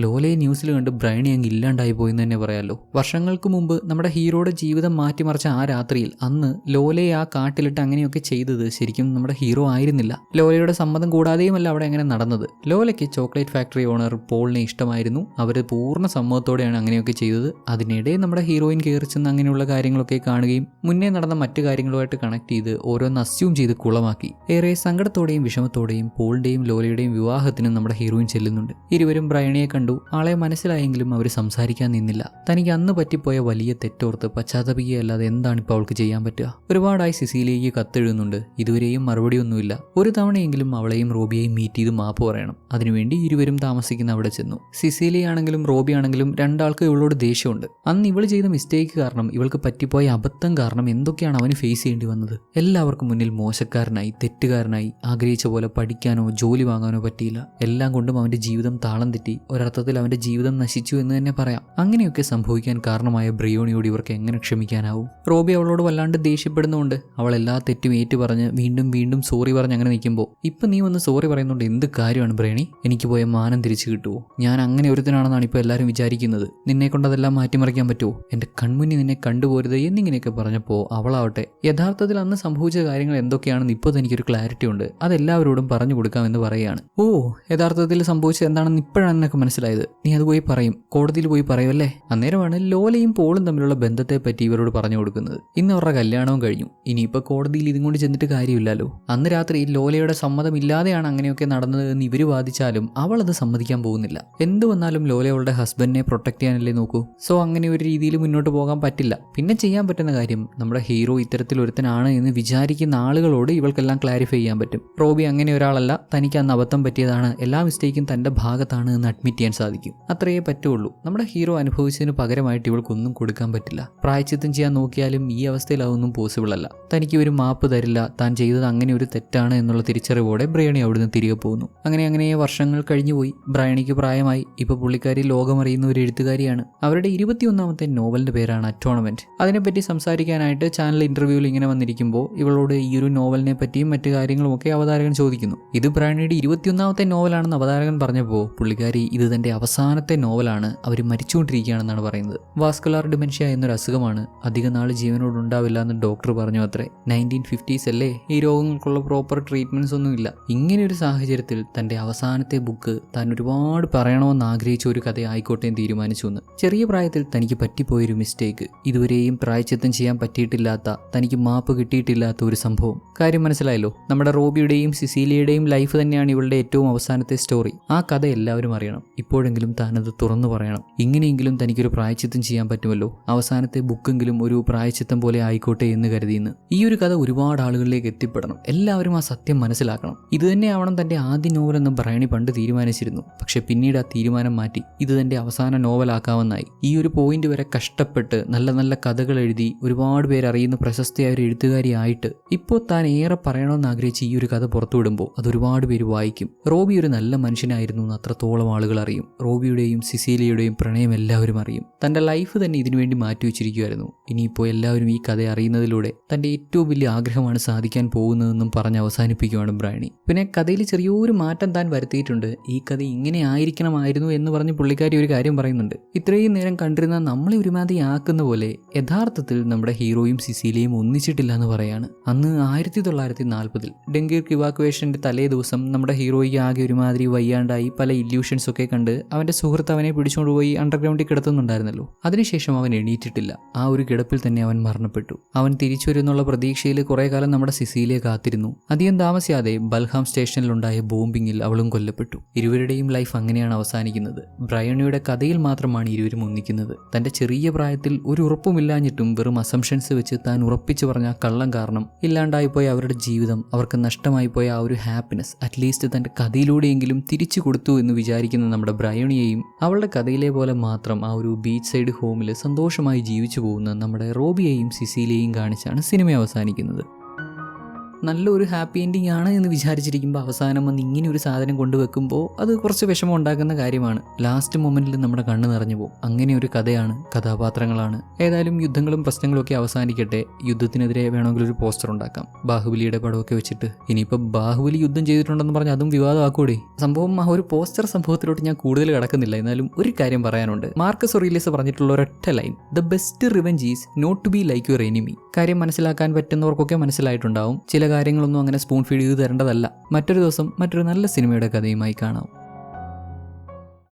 ലോലയെ ന്യൂസിൽ കണ്ട് ബ്രയണി അങ്ങ് ഇല്ലാണ്ടായി പോയെന്ന് തന്നെ പറയാമല്ലോ. വർഷങ്ങൾക്ക് മുമ്പ് നമ്മുടെ ഹീറോയുടെ ജീവിതം മാറ്റിമറിച്ച ആ രാത്രിയിൽ അന്ന് ലോലയെ ആ കാട്ടിലിട്ട് അങ്ങനെയൊക്കെ ചെയ്തത് ശരിക്കും നമ്മുടെ ഹീറോ ആയിരുന്നില്ല. ലോലയുടെ സമ്മതം കൂടാതെയുമല്ല അവിടെ അങ്ങനെ നടന്നത്. ലോലയ്ക്ക് ചോക്ലേറ്റ് ഫാക്ടറി ഓണർ പോളിനെ ഇഷ്ടമായിരുന്നു. അവർ പൂർണ്ണ സമ്മതത്തോടെയാണ് അങ്ങനെയൊക്കെ ചെയ്തത്. അതിനിടെ നമ്മുടെ ഹീറോയിൻ കയറിച്ചെന്ന് അങ്ങനെയുള്ള കാര്യങ്ങളൊക്കെ കാണുകയും മുന്നേ നടന്ന മറ്റു കാര്യങ്ങളുമായിട്ട് കണക്ട് ചെയ്ത് ഓരോന്ന് അസ്യൂം ചെയ്ത് കുളമാക്കി. ഏറെ സങ്കടത്തോടെയും വിഷമത്തോടെയും പോളിന്റെയും ലോലയുടെയും വിവാഹത്തിനും നമ്മുടെ ഹീറോയിൻ ചെല്ലുന്നുണ്ട്. ഇരുവരും ബ്രയണിയെ കണ്ടു. ആളെ മനസ്സിലായെങ്കിലും അവർ സംസാരിക്കാൻ നിന്നില്ല. തനിക്ക് അന്ന് പറ്റിപ്പോയ വലിയ തെറ്റോർത്ത് പശ്ചാത്തപിക്കുകയല്ലാതെ എന്താണ് ഇപ്പോൾ അവൾക്ക് ചെയ്യാൻ പറ്റുക? ഒരുപാടായി സിസിലിയേക്ക് കത്തെഴുതുന്നുണ്ട്. ഇതുവരെയും മറുപടിയൊന്നുമില്ല. ഒരു തവണയെങ്കിലും അവളെയും റോബിയെയും മീറ്റ് ചെയ്ത് മാപ്പ് പറയണം. അതിനുവേണ്ടി ഇരുവരും താമസിക്കുന്ന അവിടെ ചെന്നു. സിസിലിയാണെങ്കിലും റോബിയാണെങ്കിലും രണ്ടാൾക്ക് ഇവളോട് ദേഷ്യമുണ്ട്. അന്ന് ഇവൾ ചെയ്ത മിസ്റ്റേക്ക് കാരണം, ഇവൾക്ക് പറ്റിപ്പോയ അബദ്ധം കാരണം എന്തൊക്കെയാണ് അവന് ഫേസ് ചെയ്യേണ്ടി വന്നത്. എല്ലാവർക്കും മുന്നിൽ മോശക്കാരനായി, തെറ്റുകാരനായി. ആഗ്രഹിച്ച പോലെ പഠിക്കാനോ ജോലി വാങ്ങാനോ പറ്റിയില്ല. എല്ലാം കൊണ്ടും അവന്റെ ജീവിതം താളം തെറ്റി. ഒരർത്ഥത്തിൽ അവന്റെ ജീവിതം നശിച്ചു എന്ന് തന്നെ പറയാം. അങ്ങനെയൊക്കെ സംഭവിക്കാൻ കാരണമായ ബ്രിയോണിയോട് ഇവർക്ക് എങ്ങനെ ക്ഷമിക്കാനാവും? റോബി അവളോട് വല്ലാണ്ട് ദേഷ്യപ്പെടുന്നുണ്ട്. അവൾ എല്ലാ തെറ്റും ഏറ്റു പറഞ്ഞ് വീണ്ടും സോറി പറഞ്ഞ് അങ്ങനെ നിൽക്കുമ്പോൾ, ഇപ്പം നീ വന്ന് സോറി പറയുന്നുണ്ട് എന്ത് കാര്യമാണ് ബ്രയണി? എനിക്ക് പോയ മാനം തിരിച്ചു കിട്ടുമോ? ഞാൻ അങ്ങനെ ഒരുത്തനാണെന്നാണ് ഇപ്പോൾ എല്ലാവരും വിചാരിക്കുന്നത്. നിന്നെ കൊണ്ട് അതെല്ലാം മാറ്റിമറിക്കാൻ പറ്റുമോ? എൻ്റെ കൺമുന്നിൽ നിന്നെ കണ്ടുപോരുത് എന്നിങ്ങനെയൊക്കെ പറഞ്ഞപ്പോൾ അവളാവട്ടെ യഥാർത്ഥത്തിൽ അന്ന് സംഭവിച്ച കാര്യങ്ങൾ എന്തൊക്കെയാണെന്ന് ഇപ്പോൾ എനിക്കൊരു ക്ലാരിറ്റി ഉണ്ട്. അതെല്ലാവരോടും പറഞ്ഞു കൊടുക്കാമെന്ന് പറയുകയാണ്. ഓ, യഥാർത്ഥത്തിൽ സംഭവിച്ചത് എന്താണെന്ന് ഇപ്പോഴാണ് എനിക്ക് മനസ്സിലായത്. നീ അത് പോയി പറയും, കോടതിയിൽ പോയി പറയുമല്ലേ? അന്നേരമാണ് ലോലയും പോളും തമ്മിലുള്ള ബന്ധത്തെ പറ്റി ഇവരോട് പറഞ്ഞു കൊടുക്കുന്നത്. ഇന്ന് അവരുടെ കല്യാണവും കഴിഞ്ഞു. ഇനിയിപ്പോൾ കോടതിയിൽ ഇതും കൊണ്ട് ചെന്നിട്ട് കാര്യമില്ലല്ലോ. അന്ന് രാത്രി ലോലയുടെ സമ്മതമില്ലാതെയാണ് അങ്ങനെയൊക്കെ നടന്നത് എന്ന് ഇവർ വാദിച്ചാലും അവൾ അത് സമ്മതിക്കാൻ പോകുന്നില്ല. എന്ത് വന്നാലും ലോല അവളുടെ ഹസ്ബൻഡിനെ പ്രൊട്ടക്ട് ചെയ്യാനല്ലേ നോക്കൂ. സോ അങ്ങനെ ഒരു രീതിയിൽ മുന്നോട്ട് പോകാൻ പറ്റില്ല. പിന്നെ ചെയ്യാൻ പറ്റുന്ന കാര്യം, നമ്മുടെ ഹീറോ ഇത്തരത്തിൽ ഒരുത്തനാണ് എന്ന് വിചാരിക്കുന്ന ആളുകളോട് ഇവൾക്കെല്ലാം ക്ലാരിഫൈ ചെയ്യാൻ പറ്റും. റോബി അങ്ങനെ ഒരാളല്ല, തനിക്ക് അന്ന് അബദ്ധം പറ്റിയതാണ്, എല്ലാ മിസ്റ്റേക്കും തൻ്റെ ഭാഗത്താണ് എന്ന് അഡ്മിറ്റ് ചെയ്യാൻ സാധിക്കും. അത്രയേ പറ്റുള്ളൂ. നമ്മുടെ ഹീറോ അനുഭവിച്ചതിന് പകരമായിട്ട് ഇവൾക്കൊന്നും കൊടുക്കാൻ പറ്റില്ല. പ്രായശ്ചിത്തം ചെയ്യാൻ നോക്കിയാലും ഈ അവസ്ഥയിൽ അതൊന്നും പോസിബിൾ അല്ല. തനിക്ക് ഒരു മാപ്പ് തരില്ല. താൻ ചെയ്തത് അങ്ങനെ ഒരു തെറ്റാണ് എന്നുള്ള തിരിച്ചറിവോടെ ബ്രയണി അവിടുന്ന് തിരികെ പോകുന്നു. അങ്ങനെ വർഷങ്ങൾ കഴിഞ്ഞുപോയി. ബ്രയണിക്ക് പ്രായമായി. ഇപ്പോൾ പുള്ളിക്കാരി ലോകമറിയുന്ന ഒരു എഴുത്തുകാരിയാണ്. അവരുടെ 21ാമത്തെ നോവലിന്റെ പേരാണ് അറ്റോണമെന്റ്. അതിനെപ്പറ്റി സംസാരിക്കാനായിട്ട് ചാനൽ ഇന്റർവ്യൂവിൽ ഇങ്ങനെ വന്നിരിക്കുമ്പോൾ ഇവളോട് ഈ ഒരു നോവലിനെ പറ്റിയും മറ്റു കാര്യങ്ങളുമൊക്കെ അവതാരകൻ ചോദിക്കുന്നു. ഇത് ബ്രയണിയുടെ 21ാമത്തെ നോവലാണെന്ന് അവതാരകൻ പറഞ്ഞപ്പോൾ പുള്ളിക്കാരി ഇത് തന്റെ അവസാനത്തെ നോവലാണ്, അവർ മരിച്ചുകൊണ്ടിരിക്കുകയാണെന്നാണ് പറയുന്നത്. വാസ്കുലാർ ഡിമെൻഷ്യ എന്നൊരു അസുഖമാണ്, അധിക നാൾ ജീവനോടുണ്ടാവില്ല എന്ന് ഡോക്ടർ പറഞ്ഞു അത്രേ. 1950s അല്ലേ, ഈ രോഗങ്ങൾക്കുള്ള പ്രോപ്പർ ട്രീറ്റ്മെന്റ്സ് ഒന്നുമില്ല. ഇങ്ങനെ ഒരു സാഹചര്യത്തിൽ തന്റെ അവസാനത്തെ ബുക്ക് താൻ ഒരുപാട് പറയണമെന്ന് ആഗ്രഹിച്ച ഒരു കഥ ആയിക്കോട്ടെ എന്ന് തീരുമാനിച്ചു എന്ന്. ചെറിയ പ്രായത്തിൽ തനിക്ക് പറ്റിപ്പോയൊരു മിസ്റ്റേക്ക്, ഇതുവരെയും പ്രായശ്ചിത്തം ചെയ്യാൻ പറ്റിയിട്ടില്ലാത്ത, തനിക്ക് മാപ്പ് കിട്ടിയിട്ടില്ലാത്ത ഒരു സംഭവം. കാര്യം മനസ്സിലായല്ലോ. നമ്മുടെ റോബിയുടെയും സിസീലിയയുടെയും ലൈഫ് തന്നെയാണ് ഇവളുടെ ഏറ്റവും അവസാനത്തെ സ്റ്റോറി. ആ കഥ എല്ലാവരും അറിയണം. ഇപ്പോഴെങ്കിലും താനത് തുറന്നു പറയണം. ഇങ്ങനെയെങ്കിലും തനിക്കൊരു പ്രായശ്ചിത്തം ചെയ്യാൻ പറ്റുമല്ലോ. അവസാനത്തെ ബുക്കെങ്കിലും ഒരു പ്രായശ്ചിത്തം പോലെ ആയിക്കോട്ടെ എന്ന് കരുതിയെന്ന്. ഈ ഒരു കഥ ഒരുപാട് ആളുകളിലേക്ക് എത്തിപ്പെടണം. എല്ലാവരും ആ സത്യം മനസ്സിലാക്കണം. ഇത് തന്നെയാവണം തന്റെ ആദ്യ നോവലെന്ന് ബ്രയണി പണ്ട് തീരുമാനിച്ചിരുന്നു. പക്ഷെ പിന്നീട് ആ തീരുമാനം മാറ്റി ഇത് തന്റെ അവസാന നോവലാക്കാമെന്നായി. ഈ ഒരു പോയിന്റ് വരെ കഷ്ടപ്പെട്ട് നല്ല നല്ല കഥകൾ എഴുതി ഒരു ഒരുപാട് പേര് അറിയുന്ന പ്രശസ്തയായ ഒരു എഴുത്തുകാരിയായിട്ട് ഇപ്പോൾ താൻ ഏറെ പറയണമെന്ന് ആഗ്രഹിച്ച ഈ ഒരു കഥ പുറത്തുവിടുമ്പോൾ അത് ഒരുപാട് പേര് വായിക്കും. റോബി ഒരു നല്ല മനുഷ്യനായിരുന്നു എന്ന് അത്രത്തോളം ആളുകൾ അറിയും. റോബിയുടെയും സിസീലിയയുടെയും പ്രണയം എല്ലാവരും അറിയും. തൻ്റെ ലൈഫ് തന്നെ ഇതിനുവേണ്ടി മാറ്റിവെച്ചിരിക്കുമായിരുന്നു. ഇനിയിപ്പോൾ എല്ലാവരും ഈ കഥ അറിയുന്നതിലൂടെ തൻ്റെ ഏറ്റവും വലിയ ആഗ്രഹമാണ് സാധിക്കാൻ പോകുന്നതെന്നും പറഞ്ഞ് അവസാനിപ്പിക്കുകയാണ് ബ്രയണി. പിന്നെ കഥയിൽ ചെറിയൊരു മാറ്റം താൻ വരുത്തിയിട്ടുണ്ട്. ഈ കഥ ഇങ്ങനെ ആയിരിക്കണമായിരുന്നു എന്ന് പറഞ്ഞ് പുള്ളിക്കാരി ഒരു കാര്യം പറയുന്നുണ്ട്. ഇത്രയും നേരം കണ്ടിരുന്ന നമ്മളെ ഒരുമാതിരി ആക്കുന്ന പോലെ യഥാർത്ഥത്തിൽ നമ്മുടെ ഹീറോയും സിസീലിയയും ഒന്നിച്ചിട്ടില്ല എന്ന് പറയാണ്. അന്ന് 1940 ഡെങ്കിർക്ക് ഇവാക്വേഷൻ്റെ തലേ ദിവസം നമ്മുടെ ഹീറോയ്ക്ക് ആകെ ഒരുമാതിരി വയ്യാണ്ടായി പല ഇല്യൂഷൻസ് ഒക്കെ കണ്ട് അവൻ്റെ സുഹൃത്ത് അവനെ പിടിച്ചുകൊണ്ടുപോയി അണ്ടർഗ്രൗണ്ടിൽ കിടത്തുന്നുണ്ടായിരുന്നല്ലോ. അതിനുശേഷം അവൻ എണീറ്റിട്ടില്ല. ആ ഒരു കിടപ്പിൽ തന്നെ അവൻ മരണപ്പെട്ടു. അവൻ തിരിച്ചു വരുന്നുള്ള പ്രതീക്ഷയിൽ കുറേ കാലം നമ്മുടെ സിസീലിയ കാത്തിരുന്നു. അധികം താമസിയാതെ ബൽഹാം സ്റ്റേഷനിലുണ്ടായ ബോംബിങ്ങിൽ അവളും കൊല്ലപ്പെട്ടു. ഇരുവരുടെയും ലൈഫ് അങ്ങനെയാണ് അവസാനിക്കുന്നത്. ബ്രയണിയുടെ കഥയിൽ മാത്രമാണ് ഇരുവരും ഒന്നിക്കുന്നത്. തൻ്റെ ചെറിയ പ്രായത്തിൽ ഒരു ഉറപ്പുമില്ലാഞ്ഞിട്ടും വെറും അസംഷൻസ് വെച്ച് താൻ ഉറപ്പിച്ചു പറഞ്ഞ കള്ളം കാരണം ഇല്ലാണ്ടായിപ്പോയ അവരുടെ ജീവിതം, അവർക്ക് നഷ്ടമായിപ്പോയ ആ ഒരു ഹാപ്പിനെസ് അറ്റ്ലീസ്റ്റ് തൻ്റെ കഥയിലൂടെയെങ്കിലും തിരിച്ചു കൊടുത്തു എന്ന് വിചാരിക്കുന്ന നമ്മുടെ ബ്രയണിയെയും അവളുടെ കഥയിലെ പോലെ മാത്രം ആ ഒരു ബീച്ച് സൈഡ് ഹോമിൽ സന്തോഷമായി ജീവിച്ചു പോകുന്ന നമ്മുടെ റോബിയെയും സിസീലിയയും കാണിച്ചാണ് സിനിമ അവസാനിക്കുന്നത്. നല്ലൊരു ഹാപ്പി എൻഡിങ് ആണ് എന്ന് വിചാരിച്ചിരിക്കുമ്പോൾ അവസാനം വന്ന് ഇങ്ങനെ ഒരു സാധനം കൊണ്ടുവെക്കുമ്പോൾ അത് കുറച്ച് വിഷമം ഉണ്ടാക്കുന്ന കാര്യമാണ്. ലാസ്റ്റ് മൊമെൻറ്റിൽ നമ്മുടെ കണ്ണ് നിറഞ്ഞു പോകും. അങ്ങനെ ഒരു കഥയാണ്, കഥാപാത്രങ്ങളാണ്. ഏതായാലും യുദ്ധങ്ങളും പ്രശ്നങ്ങളും ഒക്കെ അവസാനിക്കട്ടെ. യുദ്ധത്തിനെതിരെ വേണമെങ്കിൽ ഒരു പോസ്റ്റർ ഉണ്ടാക്കാം, ബാഹുബലിയുടെ പടമൊക്കെ വെച്ചിട്ട്. ഇനിയിപ്പോൾ ബാഹുബലി യുദ്ധം ചെയ്തിട്ടുണ്ടെന്ന് പറഞ്ഞ് അതും വിവാദമാക്കൂടെ. സംഭവം ആ ഒരു പോസ്റ്റർ സംഭവത്തിലോട്ട് ഞാൻ കൂടുതൽ കടക്കുന്നില്ല. എന്നാലും ഒരു കാര്യം പറയാനുണ്ട്. മാർക്കസ് ഒറീലിയസ് പറഞ്ഞിട്ടുള്ള ഒരൊറ്റ line, the best revenge is not to be like your enemy. കാര്യം മനസ്സിലാക്കാൻ പറ്റുന്നവർക്കൊക്കെ മനസ്സിലായിട്ടുണ്ടാവും. ചില കാര്യങ്ങളൊന്നും അങ്ങനെ സ്പൂൺ ഫീഡ് ചെയ്ത് തരേണ്ടതല്ല. മറ്റൊരു ദിവസം മറ്റൊരു നല്ല സിനിമയുടെ കഥയുമായി കാണാം.